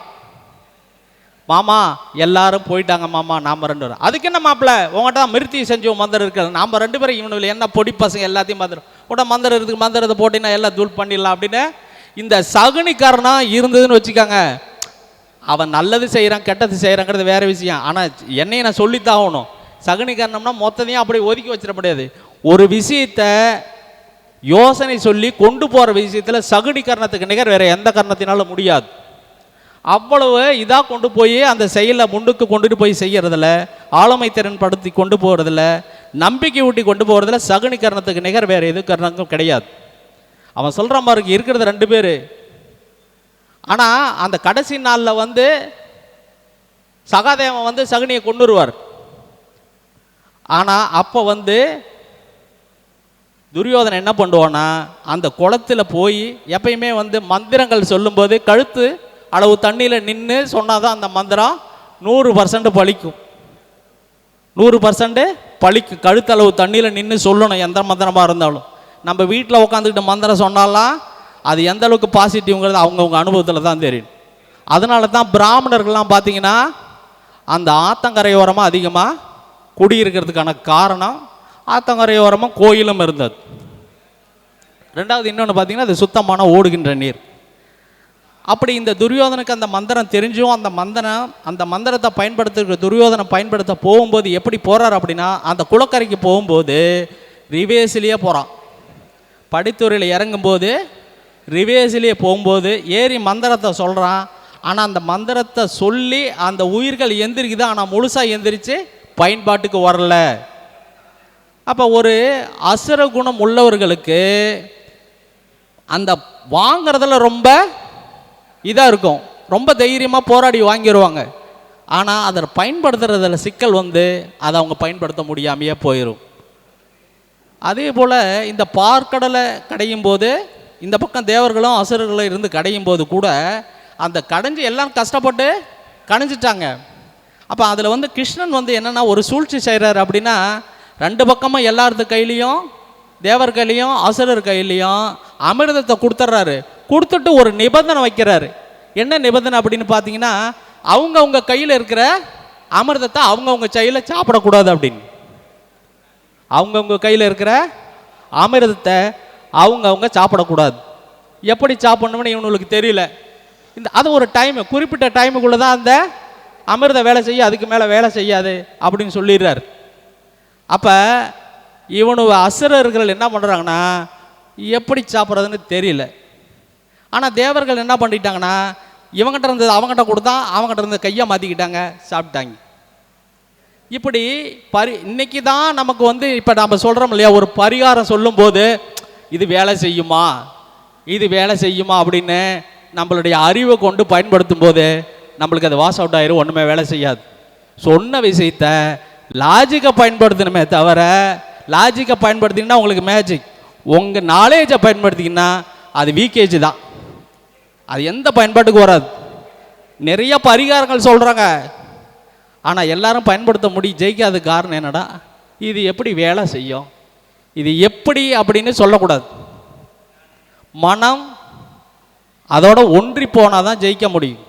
மாமா எல்லாரும் போயிட்டாங்க மாமா, நாம் 2 பேரும். அதுக்கு என்ன மாப்பிள்ள உங்கள்கிட்ட தான் மிருத்தி செஞ்ச மந்திரம் இருக்கிறது, நாம் 2 பேரும் இவனுக்கு என்ன பொடி பசங்க எல்லாத்தையும் மந்திரம் இருக்குது, மந்திரத்தை போட்டினா எல்லாம் தூள் பண்ணிடலாம் அப்படின்னு இந்த சகுனிக்காரனா இருந்ததுன்னு வச்சுக்காங்க. அவன் நல்லது செய்கிறான் கெட்டது செய்கிறாங்கிறது வேற விஷயம். ஆனால் என்னையை நான் சொல்லித்தான் ஆகணும். சகுனிக்காரனம்னா மொத்தத்தையும் அப்படி ஒதுக்கி வச்சிட முடியாது. ஒரு விஷயத்தை யோசனை சொல்லி கொண்டு போகிற விஷயத்தில் சகுனிகரணத்துக்கு நிகர் வேற எந்த காரணத்தினாலும் முடியாது. அவ்வளவு இதாக கொண்டு போய் அந்த செயலை முன்னுக்கு கொண்டுட்டு போய் செய்கிறதில்ல, ஆளுமை திறன் படுத்தி கொண்டு போகிறதில்ல, நம்பிக்கை ஊட்டி கொண்டு போகிறதில்ல. சகுனிகரணத்துக்கு நிகர் வேறு எது கரணங்களும் கிடையாது. அவன் சொல்கிற மாதிரி இருக்கிறது 2 பேர். ஆனால் அந்த கடைசி நாளில் சகாதேவன் சகுனியை கொண்டுருவார். ஆனால் அப்போ துரியோதனை என்ன பண்ணுவான்னா அந்த குளத்தில் போய் எப்பயுமே மந்திரங்கள் சொல்லும்போது கழுத்து அளவு தண்ணியில் நின்று சொன்னாதான் அந்த மந்திரம் 100% பலிக்கும். 100% பலிக்கும். கழுத்தளவு தண்ணியில் நின்று சொல்லணும் எந்த மந்திரமாக இருந்தாலும். நம்ம வீட்டில் உட்காந்துக்கிட்டு மந்திரம் சொன்னாலாம் அது எந்த அளவுக்கு பாசிட்டிவ்ங்கிறது அவங்கவுங்க அனுபவத்தில் தான் தெரியும். அதனால தான் பிராமணர்கள்லாம் பார்த்தீங்கன்னா அந்த ஆத்தங்கரையோரமாக அதிகமாக குடியிருக்கிறதுக்கான காரணம் ஆத்தங்கரையோரமாக கோயிலும் இருந்தது. 2வது இன்னொன்று பார்த்தீங்கன்னா அது சுத்தமான ஓடுகின்ற நீர். அப்படி இந்த துரியோதனுக்கு அந்த மந்திரம் தெரிஞ்சும் அந்த மந்திரத்தை பயன்படுத்துகிற துரியோதனை பயன்படுத்த போகும்போது எப்படி போகிறார் அப்படின்னா அந்த குளக்கரைக்கு போகும்போது ரிவேஸ்லேயே போகிறான். படித்துறையில் இறங்கும்போது ரிவேஸ்லேயே போகும்போது ஏறி மந்திரத்தை சொல்கிறான். ஆனால் அந்த மந்திரத்தை சொல்லி அந்த உயிர்கள் எந்திரிக்குது, ஆனால் முழுசாக எந்திரிச்சு பயன்பாட்டுக்கு வரல. அப்போ ஒரு அசுர குணம் உள்ளவர்களுக்கு அந்த வாங்கிறதுல ரொம்ப இதாக இருக்கும், ரொம்ப தைரியமாக போராடி வாங்கிடுவாங்க. ஆனால் அதை பயன்படுத்துறதுல சிக்கல் அதை அவங்க பயன்படுத்த முடியாமையே போயிடும். அதே போல் இந்த பார்க்கடலை கடையும் போது இந்த பக்கம் தேவர்களும் அசுரர்களும் இருந்து கடையும் போது கூட அந்த கடைஞ்சி எல்லாம் கஷ்டப்பட்டு கடைஞ்சிட்டாங்க. அப்போ அதில் கிருஷ்ணன் என்னென்னா ஒரு சூழ்ச்சி செய்கிறார் அப்படின்னா 2 பக்கமும் எல்லாத்து கையிலையும் தேவர் கையிலையும் அசுரர் கையிலையும் அமிர்தத்தை கொடுத்துட்றாரு. கொடுத்துட்டு ஒரு நிபந்தனை வைக்கிறாரு. என்ன நிபந்தனை அப்படின்னு பார்த்தீங்கன்னா, அவங்க கையில் இருக்கிற அமிர்தத்தை அவங்கவுங்க கையில் சாப்பிடக்கூடாது அப்படின்னு. அவங்கவுங்க கையில் இருக்கிற அமிர்தத்தை அவங்கவுங்க சாப்பிடக்கூடாது. எப்படி சாப்பிடணும்னு இவனுக்கு தெரியல. அது ஒரு டைம், குறிப்பிட்ட டைமுக்குள்ளே தான் அந்த அமிர்த வேலை செய்ய, அதுக்கு மேலே வேலை செய்யாது அப்படின்னு சொல்லிடுறார். அப்போ இவனு அசுரர்கள் என்ன பண்ணுறாங்கன்னா, எப்படி சாப்பிட்றதுன்னு தெரியல. ஆனால் தேவர்கள் என்ன பண்ணிட்டாங்கன்னா, இவங்கிட்ட இருந்தது அவங்ககிட்ட கொடுத்தா, அவங்ககிட்ட இருந்த கையை மாற்றிக்கிட்டாங்க, சாப்பிட்டாங்க. இப்படி இன்னைக்கு தான் நமக்கு வந்து இப்போ நம்ம சொல்கிறோம் இல்லையா, ஒரு பரிகாரம் சொல்லும்போது இது வேலை செய்யுமா, இது வேலை செய்யுமா அப்படின்னு நம்மளுடைய அறிவை கொண்டு பயன்படுத்தும் போது நம்மளுக்கு அது வாஸ் அவுட் ஆயிரும், ஒன்றுமே வேலை செய்யாது. சொன்ன விஷயத்த லாஜிக்கை பயன்படுத்தணுமே தவிர, லாஜிக்கை பயன்படுத்திங்கன்னா உங்களுக்கு மேஜிக், உங்கள் நாலேஜை பயன்படுத்திங்கன்னா அது வீக்கேஜ் தான், அது எந்த பயன்பாட்டுக்கு வராது. நிறைய பரிகாரங்கள் சொல்கிறாங்க, ஆனால் எல்லாரும் பயன்படுத்த ஜெயிக்காத காரணம் என்னடா, இது எப்படி வேலை செய்யும், இது எப்படி அப்படின்னு சொல்லக்கூடாது. மனம் அதோட ஒன்றி போனால் தான் ஜெயிக்க முடியும்.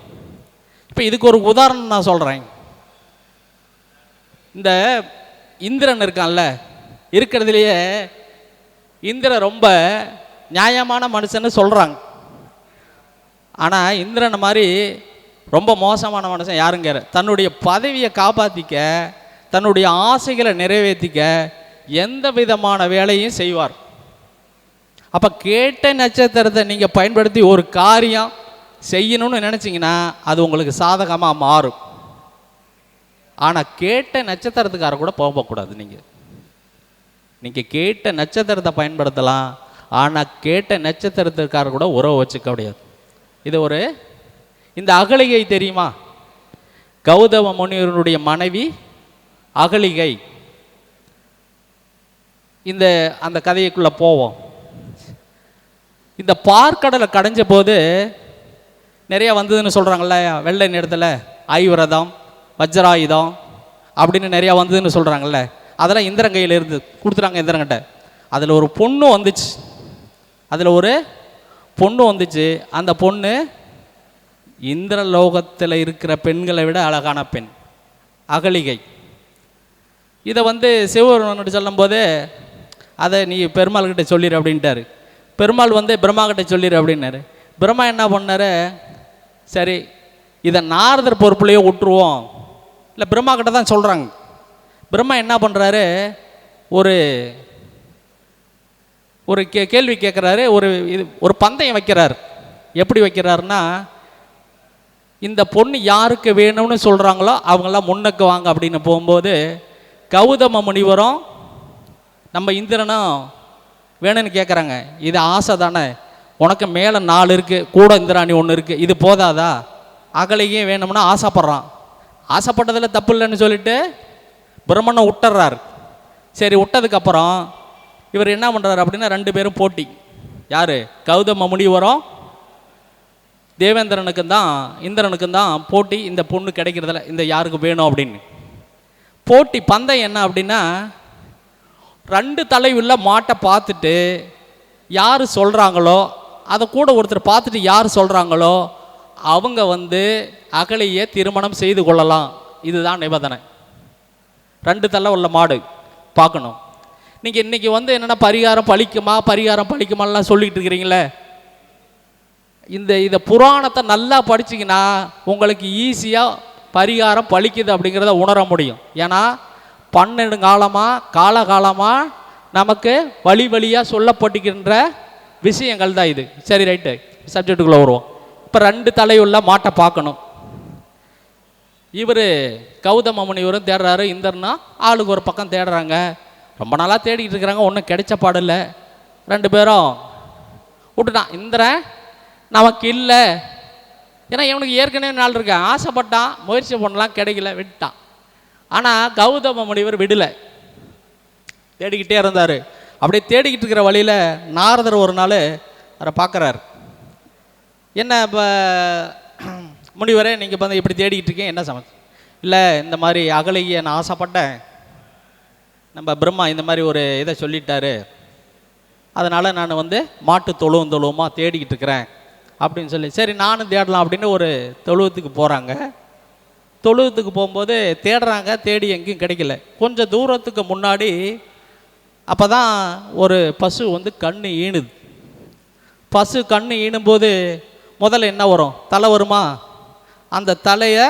இப்போ இதுக்கு ஒரு உதாரணம் நான் சொல்கிறேன். இந்த இந்திரன் இருக்கான்ல, இருக்கிறதுலையே இந்திரன் ரொம்ப நியாயமான மனுஷன்னு சொல்கிறாங்க. ஆனால் இந்திரனை மாதிரி ரொம்ப மோசமான மனுஷன் யாருங்கிற, தன்னுடைய பதவியை காப்பாற்றிக்க, தன்னுடைய ஆசைகளை நிறைவேற்றிக்க எந்த விதமான வேலையும் செய்வார். அப்போ கேட்ட நட்சத்திரத்தை நீங்கள் பயன்படுத்தி ஒரு காரியம் செய்யணும்னு நினச்சிங்கன்னா அது உங்களுக்கு சாதகமாக மாறும். ஆனால் கேட்ட நட்சத்திரத்துக்கார கூட போகக்கூடாது. நீங்கள் கேட்ட நட்சத்திரத்தை பயன்படுத்தலாம், ஆனால் கேட்ட நட்சத்திரத்துக்கார கூட உறவு வச்சுக்க முடியாது. இது இந்த அகலிகை தெரியுமா, கௌதம முனிவருடைய மனைவி அகலிகை. அந்த கதைக்குள்ளே போவோம். இந்த பார்க்கடலை கடைஞ்ச போது நிறைய வந்ததுன்னு சொல்கிறாங்கல்ல, வெள்ளை நிறத்தில் ஐவரதம் வஜ்ராயுதம் அப்படின்னு நிறையா வந்ததுன்னு சொல்கிறாங்கல்ல, அதெல்லாம் இந்திரன் கையில் இருந்து கொடுத்துட்டாங்க இந்திரங்கிட்ட. அதில் ஒரு பொண்ணு வந்துச்சு. அந்த பொண்ணு இந்திரலோகத்தில் இருக்கிற பெண்களை விட அழகான பெண், அகலிகை. இதை சிவபெருமான் சொல்லும்போது அதை நீ பெருமாள் கிட்ட சொல்லிடு அப்படின்ட்டாரு. பெருமாள் பிரம்மா கிட்ட சொல்லிடு அப்படின்னாரு. பிரம்மா என்ன பண்ணாரு, சரி இதை நாரதர் பொறுப்புலையே விட்டுருவோம், இல்லை பிரம்மா கிட்ட தான் சொல்கிறாங்க. பிரம்மா என்ன பண்ணுறாரு, ஒரு கேள்வி கேட்குறாரு, ஒரு பந்தயம் வைக்கிறார். எப்படி வைக்கிறாருன்னா, இந்த பொண்ணு யாருக்கு வேணும்னு சொல்கிறாங்களோ அவங்களாம் முன்னுக்கு வாங்க அப்படின்னு போகும்போது, கௌதம முனிவரும் நம்ம இந்திரனும் வேணும்னு கேட்குறாங்க. இது ஆசை தானே, உனக்கு மேலே 4 இருக்குது, கூட இந்திராணி 1 இருக்குது, இது போதாதா, அகலிகையும் வேணும்னா ஆசைப்படுறான். ஆசைப்பட்டதில் தப்பு இல்லைன்னு சொல்லிட்டு பிரம்மனை விட்டுறாரு. சரி, விட்டதுக்கப்புறம் இவர் என்ன பண்ணுறாரு அப்படின்னா, 2 பேரும் போட்டி. யார், கௌதம முனிவரும் தேவேந்திரனுக்கும் தான் இந்திரனுக்கும் தான் போட்டி, இந்த பொண்ணு கிடைக்கிறதில்ல, இந்த யாருக்கு வேணும் அப்படின்னு போட்டி. பந்தயம் என்ன அப்படின்னா, 2 தலையுள்ள மாட்டை பார்த்துட்டு யார் சொல்கிறாங்களோ, அதை கூட ஒருத்தர் பார்த்துட்டு யார் சொல்கிறாங்களோ அவங்க அகலியை திருமணம் செய்து கொள்ளலாம். இதுதான் நிபந்தனை. 2 தலை உள்ள மாடு பார்க்கணும். நீங்கள் இன்றைக்கி என்னென்னா பரிகாரம் பழிக்குமாலாம் சொல்லிக்கிட்டு இருக்கிறீங்களே, இந்த புராணத்தை நல்லா படிச்சிங்கன்னா உங்களுக்கு ஈஸியாக பரிகாரம் பழிக்குது அப்படிங்கிறத உணர முடியும். ஏன்னா 12 காலகாலமாக நமக்கு வழியாக சொல்லப்பட்டுக்கின்ற விஷயங்கள் தான் இது. சரி, ரைட்டு, சப்ஜெக்டுக்குள்ளே வருவோம். இப்போ 2 தலையுள்ள மாட்டை பார்க்கணும். இவர் கௌதம முனிவரும் தேடுறாரு, இந்திரனா ஆளுக்கு ஒரு பக்கம் தேடுறாங்க. ரொம்ப நாளாக தேடிக்கிட்டு இருக்கிறாங்க, ஒன்றும் கிடைச்ச பாடில்லை. 2 பேரும் விட்டுட்டான். இந்திரன் நமக்கு இல்லை, ஏன்னா இவனுக்கு ஏற்கனவே நாள் இருக்கேன், ஆசைப்பட்டான், முயற்சி பண்ணலாம், கிடைக்கல, விட்டான். ஆனால் கௌதம முனிவர் விடலை, தேடிக்கிட்டே இருந்தார். அப்படியே தேடிக்கிட்டு இருக்கிற வழியில் நாரதர் ஒரு நாள் அவரை பார்க்குறாரு. என்ன இப்போ முனிவரே, நீங்கள் இப்படி தேடிக்கிட்டு இருக்கீங்க, என்ன சமயம்? இல்லை, இந்த மாதிரி அகலியை நான் ஆசைப்பட்டேன், நம்ம பிரம்மா இந்த மாதிரி ஒரு இதை சொல்லிட்டாரு, அதனால் நான் மாட்டு தொழுவமாக தேடிக்கிட்டு இருக்கிறேன் அப்படின்னு சொல்லி சரி நானும் தேடலாம் அப்படின்னு ஒரு தொழுவத்துக்கு போகிறாங்க. தொழுவத்துக்கு போகும்போது தேடுறாங்க, தேடி எங்கேயும் கிடைக்கல. கொஞ்சம் தூரத்துக்கு முன்னாடி அப்போ தான் ஒரு பசு வந்து கண்ணு ஈணுது. பசு கண்ணு ஈணும்போது முதல்ல என்ன வரும்? தலை வருமா? அந்த தலையை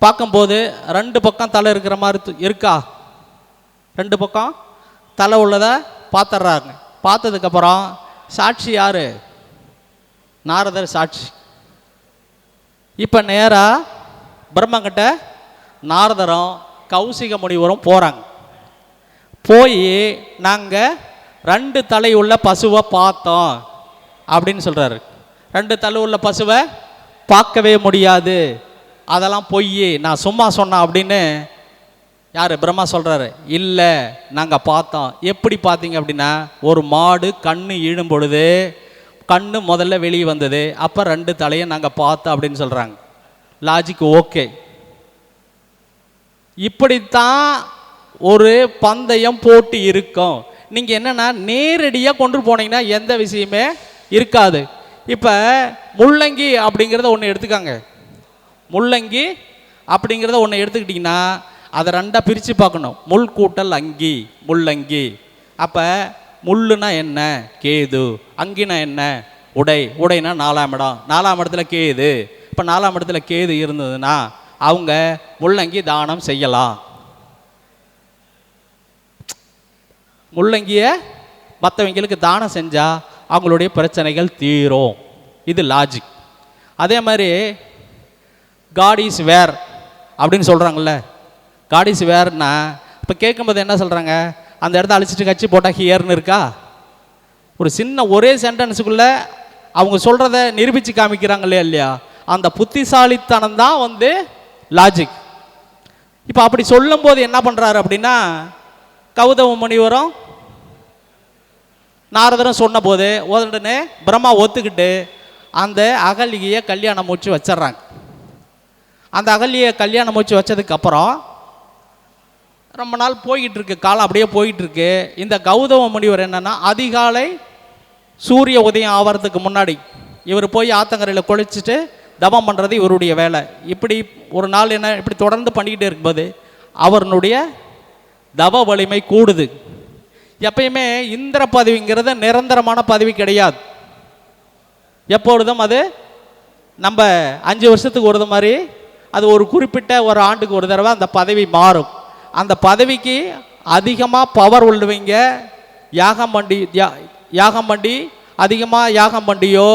பார்க்கும்போது 2 பக்கம் தலை இருக்கிற மாதிரி இருக்கா? 2 பக்கம் தலை உள்ளதை பார்த்துட்றாங்க. பார்த்ததுக்கப்புறம் சாட்சி யார்? நாரதர் சாட்சி. இப்போ நேராக பிரம்மங்கிட்ட நாரதரும் கௌசிக முனிவரும் போகிறாங்க. போய் நாங்கள் 2 தலை உள்ள பசுவை பார்த்தோம் அப்படின்னு சொல்கிறாரு. 2 தலை உள்ள பசுவை பார்க்கவே முடியாது, அதெல்லாம் பொய், நான் சும்மா சொன்னேன் அப்படின்னு யார்? பிரம்மா சொல்கிறாரு. இல்லை, நாங்கள் பார்த்தோம். எப்படி பார்த்தீங்க அப்படின்னா, ஒரு மாடு கண்ணு ஈழும் பொழுது கண்ணு முதல்ல வெளியே வந்தது, அப்போ 2 தலையை நாங்கள் பார்த்தோம் அப்படின்னு சொல்கிறாங்க. Logic okay. இப்படித்தான் ஒரு பந்தயம் போட்டி இருக்கும். நீங்கள் என்னென்னா நேரடியாக கொண்டு போனீங்கன்னா எந்த விஷயமே இருக்காது. இப்போ முள்ளங்கி அப்படிங்கிறத ஒன்று எடுத்துக்காங்க. முள்ளங்கி அப்படிங்கிறத ஒன்று எடுத்துக்கிட்டிங்கன்னா அதை 2ஆக பிரித்து பார்க்கணும். முள் கூட்டல் அங்கி, முள்ளங்கி. அப்போ முள்ளுனா என்ன? கேது. அங்கினா என்ன? உடை. உடைனா 4ஆம் இடம். 4ஆம் இடத்துல கேது. இப்போ 4ஆம் இடத்துல கேது இருந்ததுன்னா அவங்க முள்ளங்கி தானம் செய்யலாம். முள்ளங்கியை மற்றவங்களுக்கு தானம் செஞ்சால் அவங்களுடைய பிரச்சனைகள் தீரும். இது லாஜிக். அதே மாதிரி காட் இஸ் வேர் அப்படின்னு சொல்கிறாங்கல்ல. காட் இஸ் வேர்னா இப்போ கேட்கும்போது என்ன சொல்கிறாங்க? அந்த இடத்த அழிச்சிட்டு கட்சி போட்டால் ஹியர்னு இருக்கா? ஒரு சின்ன ஒரே சென்டென்ஸுக்குள்ளே அவங்க சொல்கிறத நிரூபித்து காமிக்கிறாங்களே இல்லையா? அந்த புத்திசாலித்தனம் தான் வந்து லாஜிக். இப்போ அப்படி சொல்லும்போது என்ன பண்ணுறாரு அப்படின்னா, கௌதம முனிவரும் நாரதரும் சொன்னபோது உடனே பிரம்மா ஒத்துக்கிட்டு அந்த அகல்யை கல்யாணம் முடிச்சு வச்சிட்றாங்க. அந்த அகல்யை கல்யாணம் முடிச்சு வச்சதுக்கப்புறம் ரொம்ப நாள் போய்கிட்டு இருக்கு, காலம் அப்படியே போய்கிட்டு இருக்கு. இந்த கௌதம முனிவர் என்னன்னா, அதிகாலை சூரிய உதயம் ஆகிறதுக்கு முன்னாடி இவர் போய் ஆத்தங்கரையில் குளிச்சுட்டு தபம் பண்ணுறது இவருடைய வேலை. இப்படி ஒரு நாள் என்ன இப்படி தொடர்ந்து பண்ணிக்கிட்டே இருக்கும்போது அவருடைய தவ வலிமை கூடுது. எப்பயுமே இந்திர பதவிங்கிறது நிரந்தரமான பதவி கிடையாது. எப்பொழுதும் அது நம்ம 5 வருஷத்துக்கு ஒரு மாதிரி, அது ஒரு குறிப்பிட்ட ஒரு ஆண்டுக்கு ஒரு தடவை அந்த பதவி மாறும். அந்த பதவிக்கு அதிகமாக பவர் உள்ளவங்க யாகம் பண்ணி அதிகமாக யாகம் பண்ணியோ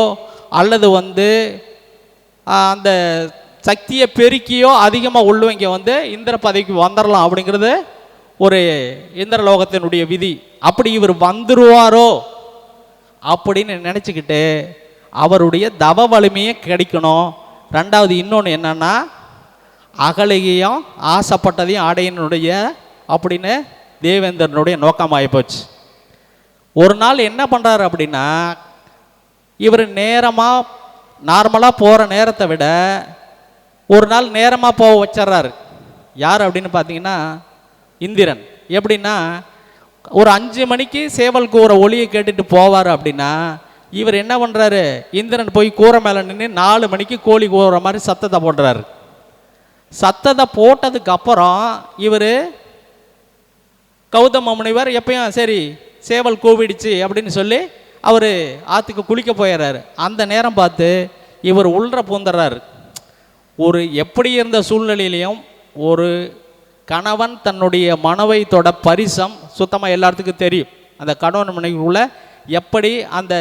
அல்லது வந்து அந்த சக்தியை பெருக்கியோ அதிகமாக உள்ளவங்க வந்து இந்திர பதவிக்கு வந்துடலாம் அப்படிங்கிறது ஒரு இந்திரலோகத்தினுடைய விதி. அப்படி இவர் வந்துருவாரோ அப்படின்னு நினச்சிக்கிட்டு அவருடைய தவ வலிமையே கிடைக்கணும். 2வது இன்னொன்று என்னன்னா, அகலிகையும் ஆசைப்பட்டதையும் அடையனுடைய அப்படின்னு தேவேந்திரனுடைய நோக்கமாகி போச்சு. ஒரு நாள் என்ன பண்ணுறாரு அப்படின்னா, இவர் நேரமாக நார்மலாக போகிற நேரத்தை விட ஒரு நாள் நேரமாக போக வச்சிட்றாரு. யார் அப்படின்னு பார்த்தீங்கன்னா இந்திரன். எப்படின்னா, ஒரு 5 மணிக்கு சேவல் கூற ஒளியை கேட்டுட்டு போவார் அப்படின்னா, இவர் என்ன பண்ணுறாரு? இந்திரன் போய் கூரை மேலே நின்று 4 மணிக்கு கோழி கூற மாதிரி சத்தத்தை போடுறாரு. சத்தத்தை போட்டதுக்கு அப்புறம் இவர் கௌதம முனிவர் எப்பயும் சரி சேவல் கூவிடுச்சு அப்படின்னு சொல்லி அவர் ஆற்றுக்கு குளிக்க போயிடுறாரு. அந்த நேரம் பார்த்து இவர் உள்ற பூந்துடுறாரு. ஒரு எப்படி இருந்த சூழ்நிலையிலையும் ஒரு கணவன் தன்னுடைய மனைவை தொட பரிசம் சுத்தமாக எல்லாத்துக்கும் தெரியும். அந்த கணவன் மனைவிக்குள்ள எப்படி அந்த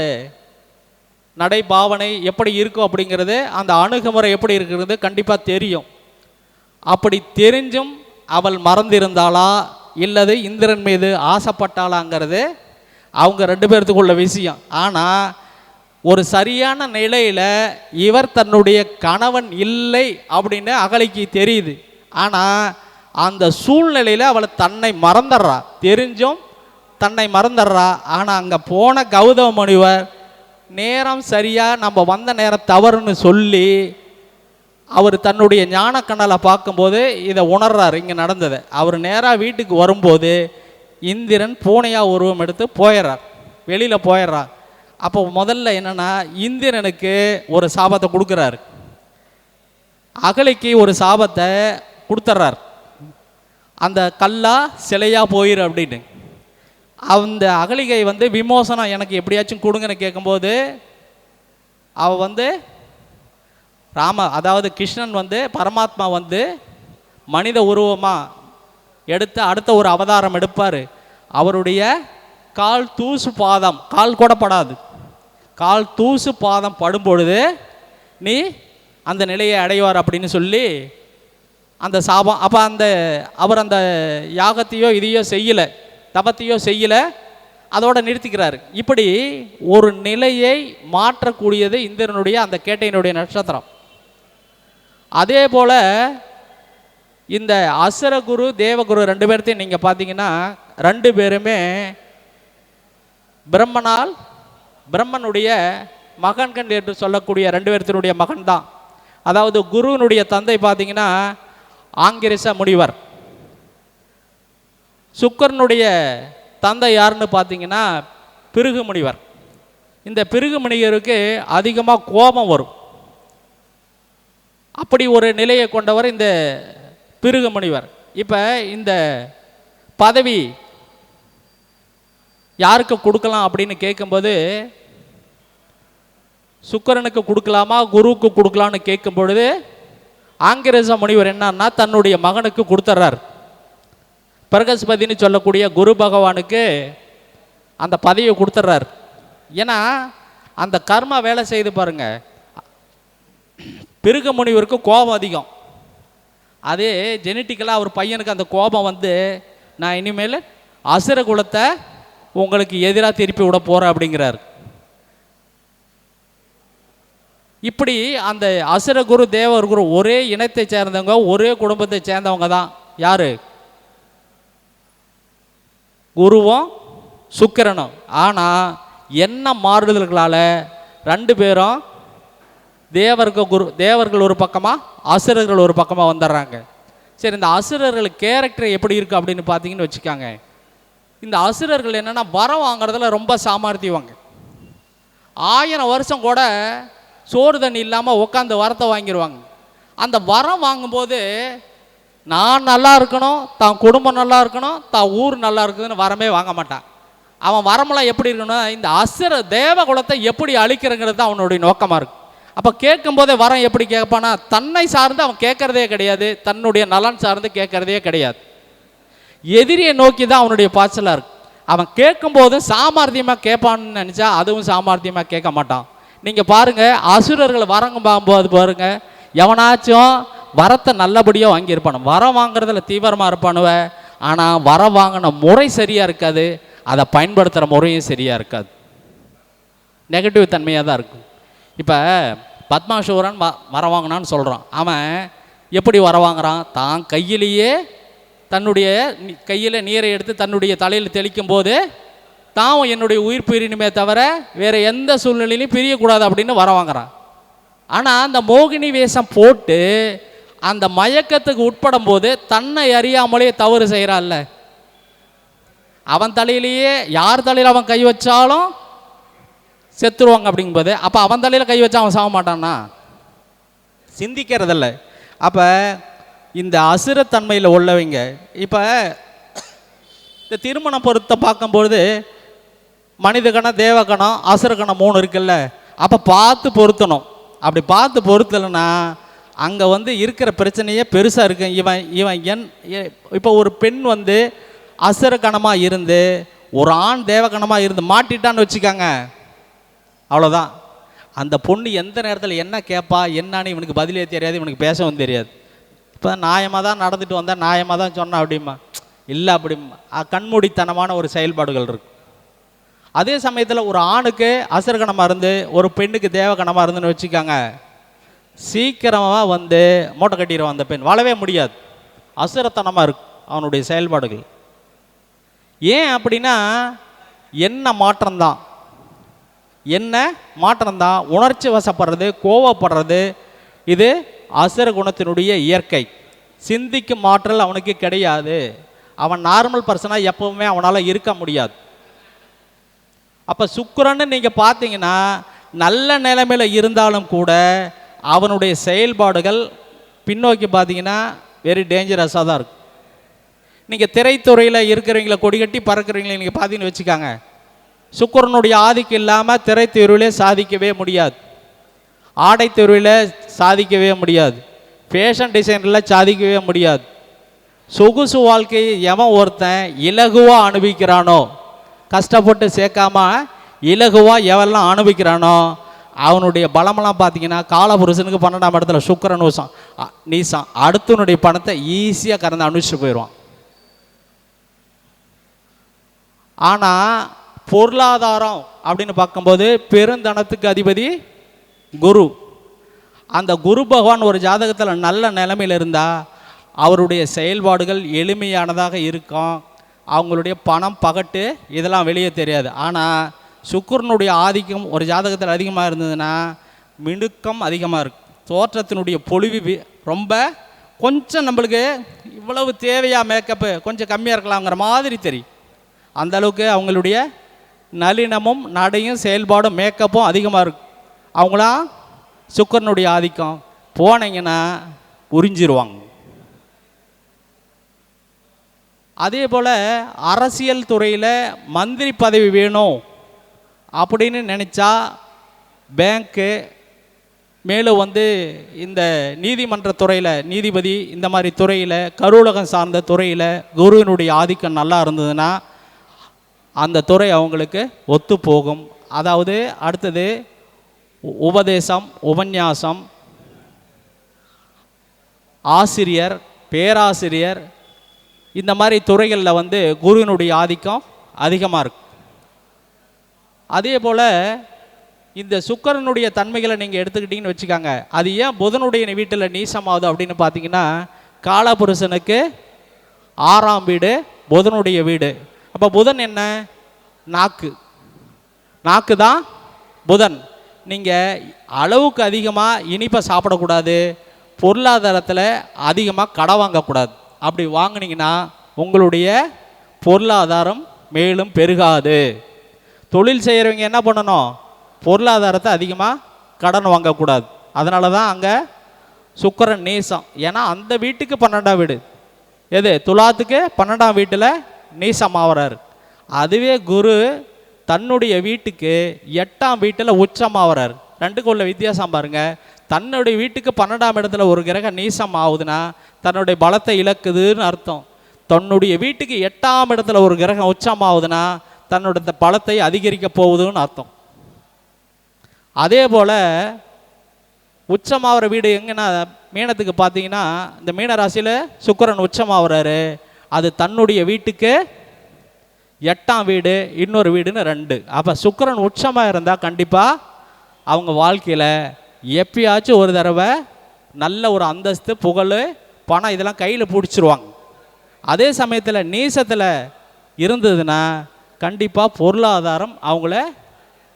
நடைபாவனை எப்படி இருக்கும் அப்படிங்கிறது, அந்த அணுகுமுறை எப்படி இருக்கிறது கண்டிப்பாக தெரியும். அப்படி தெரிஞ்சும் அவள் மறந்திருந்தாளா இல்லது இந்திரன் மீது ஆசைப்பட்டாளாங்கிறது அவங்க 2 பேர்த்துக்குள்ள விஷயம். ஆனால் ஒரு சரியான நிலையில் இவர் தன்னுடைய கணவன் இல்லை அப்படின்னு அகலிக்கு தெரியுது. ஆனால் அந்த சூழ்நிலையில் அவளை தன்னை மறந்துடுறா, தெரிஞ்சும் தன்னை மறந்துடுறா. ஆனால் அங்கே போன கௌதம முனிவர் நேரம் சரியாக நம்ம வந்த நேரம் தவறுன்னு சொல்லி அவர் தன்னுடைய ஞானக்கண்ணலை பார்க்கும்போது இதை உணர்றாரு இங்கே நடந்ததை. அவர் நேராக வீட்டுக்கு வரும்போது இந்திரன் பூனையாக உருவம் எடுத்து போயிடுறார், வெளியில் போயிடுறார். அப்போ முதல்ல என்னென்னா இந்திரனுக்கு ஒரு சாபத்தை கொடுக்குறாரு, அகலிக்கு ஒரு சாபத்தை கொடுத்துட்றார், அந்த கல்லா சிலையாக போயிரு அப்படின்னு. அந்த அகலிகை வந்து விமோசனம் எனக்கு எப்படியாச்சும் கொடுங்கன்னு கேட்கும்போது அவள் வந்து அதாவது கிருஷ்ணன் வந்து பரமாத்மா வந்து மனித உருவமாக எடுத்து அடுத்த ஒரு அவதாரம் எடுப்பார். அவருடைய கால் தூசு பாதம், கால் கூட படாது, கால் தூசு பாதம் படும்பொழுது நீ அந்த நிலையை அடைவார் அப்படின்னு சொல்லி அந்த சாபம். அப்போ அவர் அந்த யாகத்தையோ இதையோ செய்யலை, தபத்தையோ செய்யலை, அதோடு நிறுத்திக்கிறாரு. இப்படி ஒரு நிலையை மாற்றக்கூடியது இந்திரனுடைய அந்த கேட்டையினுடைய நட்சத்திரம். அதே போல் இந்த அசுரகுரு தேவகுரு 2 பேர்த்தையும் நீங்கள் பார்த்தீங்கன்னா 2 பேருமே பிரம்மனுடைய மகன்கள் என்று சொல்லக்கூடிய 2 பேர்த்தினுடைய மகன் தான். அதாவது குருவினுடைய தந்தை பார்த்தீங்கன்னா ஆங்கிரச முனிவர், சுக்கரனுடைய தந்தை யாருன்னு பார்த்தீங்கன்னா பிருகு முனிவர். இந்த பிருகு முனிவருக்கு அதிகமாக கோபம் வரும். அப்படி ஒரு நிலையை கொண்டவர் இந்த பிருகு முனிவர். இப்போ இந்த பதவி யாருக்கு கொடுக்கலாம் அப்படின்னு கேட்கும்போது சுக்கரனுக்கு கொடுக்கலாமா குருவுக்கு கொடுக்கலான்னு கேட்கும் பொழுது ஆங்கிரச முனிவர் என்னன்னா தன்னுடைய மகனுக்கு கொடுத்துட்றார். பிரகஸ்பதினு சொல்லக்கூடிய குரு பகவானுக்கு அந்த பதவியை கொடுத்துட்றார். ஏன்னா அந்த கர்மா வேலை செய்து பாருங்க, பிருகு முனிவருக்கு கோபம் அதிகம். அதே ஜெனட்டிக்கலாக அவர் பையனுக்கு அந்த கோபம் வந்து நான் இனிமேல் அசுர குலத்தை உங்களுக்கு எதிராக திருப்பி விட போகிறேன் அப்படிங்கிறார். இப்படி அந்த அசுரகுரு தேவகுரு ஒரே இனத்தை சேர்ந்தவங்க, ஒரே குடும்பத்தை சேர்ந்தவங்க தான். யாரு? குருவும் சுக்கிரனும். ஆனால் என்ன மாறுதல்களால் 2 பேரும் தேவர்கள் ஒரு பக்கமாக அசுரர்கள் ஒரு பக்கமாக வந்துடுறாங்க. சரி, இந்த அசுரர்கள் கேரக்டர் எப்படி இருக்குது அப்படின்னு பார்த்தீங்கன்னு வச்சுக்காங்க. இந்த அசுரர்கள் என்னென்னா வரம் வாங்குறதுல ரொம்ப சாமர்த்தியவாங்க. 1000 வருஷம் கூட சோறு தண்ணி இல்லாமல் உட்காந்து வரத்தை வாங்கிடுவாங்க. அந்த வரம் வாங்கும்போது நான் நல்லா இருக்கணும், தான் குடும்பம் நல்லா இருக்கணும், தான் ஊர் நல்லா இருக்குதுன்னு வரமே வாங்க மாட்டான். அவன் வரமெல்லாம் எப்படி இருக்கணும்னா இந்த அசுர தேவ குலத்தை எப்படி அழிக்கிறங்கிறது தான் அவனுடைய நோக்கமாக இருக்கும். அப்போ கேட்கும்போதே வரம் எப்படி கேட்பானா, தன்னை சார்ந்து அவன் கேட்கறதே கிடையாது, தன்னுடைய நலன் சார்ந்து கேட்கறதே கிடையாது, எதிரியை நோக்கி தான் அவனுடைய பாய்ச்சலாக இருக்கு. அவன் கேட்கும்போது சாமர்த்தியமாக கேட்பான்னு நினச்சா அதுவும் சாமர்த்தியமாக கேட்க மாட்டான். நீங்கள் பாருங்கள், அசுரர்கள் வரங்கும்போது பாருங்கள், எவனாச்சும் வரத்தை நல்லபடியாக வாங்கியிருப்பானு, வரம் வாங்குறதுல தீவிரமாக இருப்பானுவ. ஆனால் வரம் வாங்கின முறை சரியாக இருக்காது, அதை பயன்படுத்துகிற முறையும் சரியாக இருக்காது, நெகட்டிவ் தன்மையாக தான் இருக்கும். இப்போ பத்மாசூரன் வரம் வாங்கினான்னு சொல்கிறான். அவன் எப்படி வரம் வாங்குறான்? தான் கையிலேயே தன்னுடைய கையில் நீரை எடுத்து தன்னுடைய தலையில் தெளிக்கும் போது தான் என்னுடைய உயிர் பிரிணுமே தவிர வேறு எந்த சூழ்நிலையிலையும் பிரியக்கூடாது அப்படின்னு வரம் வாங்குறான். ஆனால் அந்த மோகினி வேஷம் போட்டு அந்த மயக்கத்துக்கு உட்படும் போது தன்னை அறியாமலே தவறு செய்கிறான்ல, அவன் தலையிலேயே யார் தலையில் அவன் கை வச்சாலும் செத்துருவாங்க அப்படிங்கும்போது அப்போ அவன் தலையில் கை வச்சா அவன் சாக மாட்டான்னா? சிந்திக்கிறதில்ல. அப்போ இந்த அசுரத்தன்மையில் உள்ளவங்க இப்போ இந்த திருமண பொருத்தை பார்க்கும்பொழுது மனிதகணம் தேவகணம் அசுரகணம் 3 இருக்குல்ல. அப்போ பார்த்து பொருத்தணும். அப்படி பார்த்து பொருத்தலைன்னா அங்கே வந்து இருக்கிற பிரச்சனையே பெருசாக இருக்கு. இவன் இப்போ ஒரு பெண் வந்து அசுரகணமாக இருந்து ஒரு ஆண் தேவகணமாக இருந்து மாட்டிட்டான்னு வச்சுக்காங்க, அவ்வளோதான். அந்த பொண்ணு எந்த நேரத்தில் என்ன கேட்பா என்னன்னு இவனுக்கு பதிலே தெரியாது, இவனுக்கு பேசவும் தெரியாது. இப்போ நியாயமாக தான் நடந்துட்டு வந்தால் நியாயமாக தான் சொன்னான் அப்படிமா இல்லை, அப்படி கண்மூடித்தனமான ஒரு செயல்பாடுகள் இருக்கு. அதே சமயத்தில் ஒரு ஆணுக்கு அசுரகணமாக இருந்து ஒரு பெண்ணுக்கு தேவகணமாக இருந்துன்னு வச்சுக்காங்க, சீக்கிரமாக வந்து மூட்டை கட்டிடுவான். அந்த பெண் வாழவே முடியாது, அசுரத்தனமாக இருக்கு அவனுடைய செயல்பாடுகள். ஏன் அப்படின்னா என்ன மாற்றம்தான், என்ன மாற்றம்தான், உணர்ச்சி வசப்படுறது, கோவப்படுறது, இது அசுர குணத்தினுடைய இயற்கை. சிந்திக்கும் ஆற்றல் அவனுக்கு கிடையாது. அவன் நார்மல் பர்சனாக எப்பவுமே அவனால் இருக்க முடியாது. அப்போ சுக்கிரன்னு நீங்கள் பார்த்தீங்கன்னா நல்ல நிலைமையில் இருந்தாலும் கூட அவனுடைய செயல்பாடுகள் பின்னோக்கி பார்த்தீங்கன்னா வெரி டேஞ்சரஸாக தான் இருக்கும். நீங்கள் திரைத்துறையில் இருக்கிறவங்கள கொடி கட்டி பறக்கிறவங்கள நீங்கள் பார்த்தீங்கன்னு வச்சுக்காங்க, சுக்கிரனுடைய ஆதிக்கம் இல்லாமல் திரைத்துறையிலே சாதிக்கவே முடியாது, ஆடைத்துறையில் சாதிக்கவே முடியாது, ஃபேஷன் டிசைனில் சாதிக்கவே முடியாது. சொகுசு வாழ்க்கையை எவன் ஒருத்தன் இலகுவாக அனுபவிக்கிறானோ, கஷ்டப்பட்டு சேர்க்காம இலகுவாக எவெல்லாம் அனுபவிக்கிறானோ அவனுடைய பலமெல்லாம் பார்த்தீங்கன்னா காலபுருஷனுக்கு 12ஆம் இடத்துல சுக்கிரன் நீசம் அடுத்தனுடைய பணத்தை ஈஸியாக கறந்து அனுப்பிச்சு போயிடுவான். ஆனால் பொருளாதாரம் அப்படின்னு பார்க்கும்போது பெருந்தனத்துக்கு அதிபதி குரு. அந்த குரு பகவான் ஒரு ஜாதகத்தில் நல்ல நிலைமையில் இருந்தால் அவருடைய செயல்பாடுகள் எளிமையானதாக இருக்கும், அவங்களுடைய பணம் பகட்டு இதெல்லாம் வெளியே தெரியாது. ஆனால் சுக்கிரனுடைய ஆதிக்கம் ஒரு ஜாதகத்தில் அதிகமாக இருந்ததுன்னா மினுக்கம் அதிகமாக இருக்கும், தோற்றத்தினுடைய பொலிவு ரொம்ப கொஞ்சம் நம்மளுக்கு இவ்வளவு தேவையாக மேக்கப்பு கொஞ்சம் கம்மியாக இருக்கலாங்கிற மாதிரி தெரியும். அந்த அளவுக்கு அவங்களுடைய நளினமும் நடையும் செயல்பாடும் மேக்கப்பும் அதிகமாக இருக்கும். அவங்களாம் சுக்கிரனுடைய ஆதிக்கம் போனீங்கன்னா உறிஞ்சிருவாங்க. அதே போல் அரசியல் துறையில் மந்திரி பதவி வேணும் அப்படின்னு நினச்சா பேங்க்கு மேலும் இந்த நீதிமன்ற துறையில் நீதிபதி இந்த மாதிரி துறையில் கருவூலகம் சார்ந்த துறையில் குருவினுடைய ஆதிக்கம் நல்லா இருந்ததுன்னா அந்த துறை அவங்களுக்கு ஒத்து போகும். அதாவது அடுத்தது உபதேசம், உபன்யாசம், ஆசிரியர், பேராசிரியர் இந்த மாதிரி துறைகளில் குருவினுடைய ஆதிக்கம் அதிகமாக இருக்கும். அதே போல் இந்த சுக்கிரனுடைய தன்மைகளை நீங்கள் எடுத்துக்கிட்டிங்கன்னு வச்சுக்காங்க, அது ஏன் புதனுடைய வீட்டில் நீசமாகுது அப்படின்னு பார்த்தீங்கன்னா காலபுருஷனுக்கு 6ஆம் வீடு புதனுடைய வீடு. அப்போ புதன் என்ன? நாக்கு தான் புதன். நீங்கள் அளவுக்கு அதிகமாக இனிப்பை சாப்பிடக்கூடாது, பொருளாதாரத்தில் அதிகமாக கடை வாங்கக்கூடாது. அப்படி வாங்கினீங்கன்னா உங்களுடைய பொருளாதாரம் மேலும் பெருகாது. தொழில் செய்கிறவங்க என்ன பண்ணணும்? பொருளாதாரத்தை அதிகமாக கடன் வாங்கக்கூடாது. அதனால தான் அங்கே சுக்கிரன் நீசம். ஏன்னா அந்த வீட்டுக்கு 12ஆம் வீடு எது? துலாத்துக்கு 12ஆம் வீட்டில் நீசமாகறாரு. அதுவே குரு தன்னுடைய வீட்டுக்கு 8ஆம் வீட்டில் உச்சமாகறாரு. ரெண்டுக்கு உள்ள வித்தியாசம் பாருங்க. தன்னுடைய வீட்டுக்கு 12ஆம் இடத்துல ஒரு கிரகம் நீசம் ஆகுதுன்னா தன்னுடைய பலத்தை இழக்குதுன்னு அர்த்தம். தன்னுடைய வீட்டுக்கு 8ஆம் இடத்துல ஒரு கிரகம் உச்சமாகுதுன்னா தன்னுடைய பலத்தை அதிகரிக்க போகுதுன்னு அர்த்தம். அதே போல் உச்சமாகிற வீடு எங்கன்னா மீனத்துக்கு பார்த்தீங்கன்னா இந்த மீன ராசியில் சுக்கிரன் உச்சமாகறாரு. அது தன்னுடைய வீட்டுக்கு 8ஆம் வீடு, இன்னொரு வீடுன்னு 2. அப்போ சுக்கிரன் உச்சமாக இருந்தால் கண்டிப்பாக அவங்க வாழ்க்கையில் எப்பயாச்சும் ஒரு தடவை நல்ல ஒரு அந்தஸ்து, புகழ், பணம் இதெல்லாம் கையில் பிடிச்சிருவாங்க. அதே சமயத்தில் நீசத்தில் இருந்ததுன்னா கண்டிப்பாக பொருளாதாரம் அவங்கள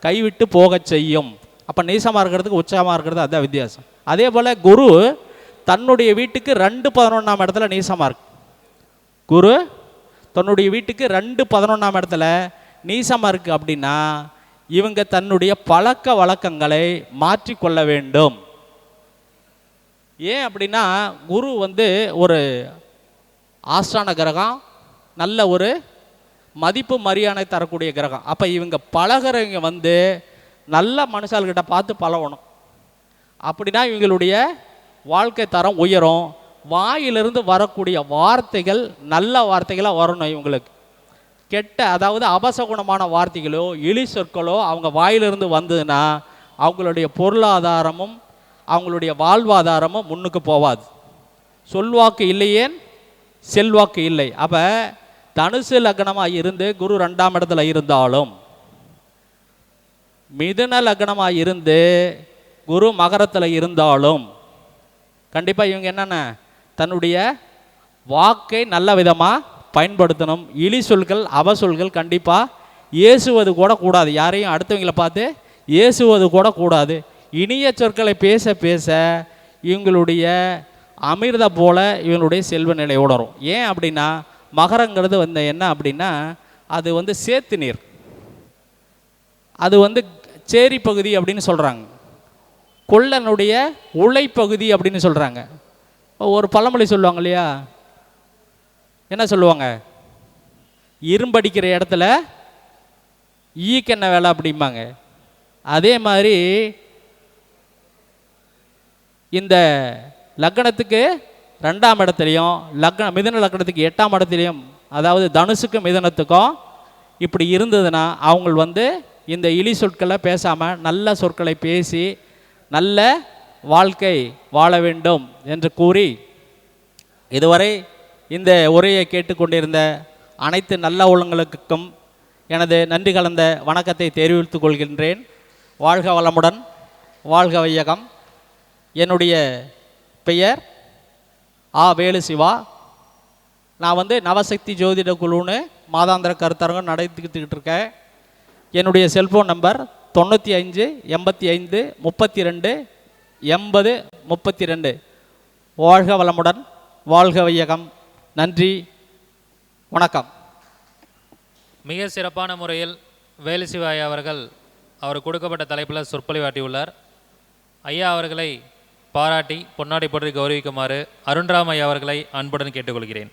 கைவிட்டு போக செய்யும். அப்போ நீசமாக இருக்கிறதுக்கு உச்சமாக இருக்கிறது அதுதான் வித்தியாசம். அதே போல் குரு தன்னுடைய வீட்டுக்கு 2-11ஆம் இடத்துல நீசமாக இருக்கு. குரு தன்னுடைய வீட்டுக்கு 2-11ஆம் இடத்துல நீசமாக இருக்குது அப்படின்னா இவங்க தன்னுடைய பழக்க வழக்கங்களை மாற்றிக்கொள்ள வேண்டும். ஏன் அப்படின்னா குரு ஒரு ஆஸ்தான கிரகம், நல்ல ஒரு மதிப்பு மரியாதை தரக்கூடிய கிரகம். அப்போ இவங்க பழகிறவங்க நல்ல மனுஷால்கிட்ட பார்த்து பழகணும். அப்படின்னா இவங்களுடைய வாழ்க்கை தரம் உயரும். வாயிலிருந்து வரக்கூடிய வார்த்தைகள் நல்ல வார்த்தைகளாக வரணும். இவங்களுக்கு கெட்ட, அதாவது அபசகுணமான வார்த்தைகளோ இழி சொற்களோ அவங்க வாயிலிருந்து வந்ததுன்னா அவங்களுடைய பொருளாதாரமும் அவங்களுடைய வாழ்வாதாரமும் முன்னுக்கு போவாது. சொல்வாக்கு இல்லையேன் செல்வாக்கு இல்லை. அப்போ தனுசு லக்னமாக இருந்து குரு 2ஆம் இடத்துல இருந்தாலும், மிதுன லக்னமாக இருந்து குரு மகரத்தில் இருந்தாலும் கண்டிப்பாக இவங்க என்னென்ன தன்னுடைய வாக்கை நல்ல விதமாக பயன்படுத்தணும். இழி சொல்கள் அவசொல்கள் கண்டிப்பாக ஏசுவது கூட கூடாது. யாரையும் அடுத்தவங்களை பார்த்து ஏசுவது கூட கூடாது. இனிய சொற்களை பேச பேச இவங்களுடைய அமிர்த போல இவங்களுடைய செல்வ நிலை உணரும். ஏன் அப்படின்னா மகரங்கிறது என்ன அப்படின்னா அது சேத்து நீர். அது வந்து சேரி பகுதி அப்படின்னு சொல்கிறாங்க, கொல்லனுடைய உழைப்பகுதி அப்படின்னு சொல்கிறாங்க. ஒரு பழமொழி சொல்லுவாங்க இல்லையா, என்ன சொல்லுவாங்க, இரும்படிக்கிற இடத்துல ஈக்கு என்ன வேலை அப்படிம்பாங்க. அதே மாதிரி இந்த லக்னத்துக்கு 2ஆம் இடத்துலையும் மிதுன லக்னத்துக்கு 8ஆம் இடத்துலையும், அதாவது தனுசுக்கும் மிதுனத்துக்கும் இப்படி இருந்ததுன்னா அவங்க வந்து இந்த இழி சொற்களை பேசாமல் நல்ல சொற்களை பேசி நல்ல வாழ்க்கை வாழ வேண்டும் என்று கூறி, இதுவரை இந்த உரையை கேட்டுக்கொண்டிருந்த அனைத்து நல்ல உள்ளங்களுக்கும் எனது நன்றி கலந்த வணக்கத்தை தெரிவித்துக் கொள்கின்றேன். வாழ்க வளமுடன், வாழ்க வையகம். என்னுடைய பெயர் வேலு சிவா. நான் வந்து நவசக்தி ஜோதிட குழுன்னு மாதாந்திர கருத்தரங்கம் நடத்திக்கிட்டு இருக்கேன். என்னுடைய செல்ஃபோன் நம்பர் 95 85 32 80 32. வாழ்க வளமுடன், வாழ்க வையகம். நன்றி, வணக்கம். மிக சிறப்பான முறையில் வேலு சிவா ஐயா அவர்கள் அவர் கொடுக்கப்பட்ட தலைப்பில் சொற்பொழிவாட்டியுள்ளார். ஐயா அவர்களை பாராட்டி பொன்னாடை போற்றி கௌரவிக்குமாறு அருண்ராம் ஐயா அவர்களை அன்புடன் கேட்டுக்கொள்கிறேன்.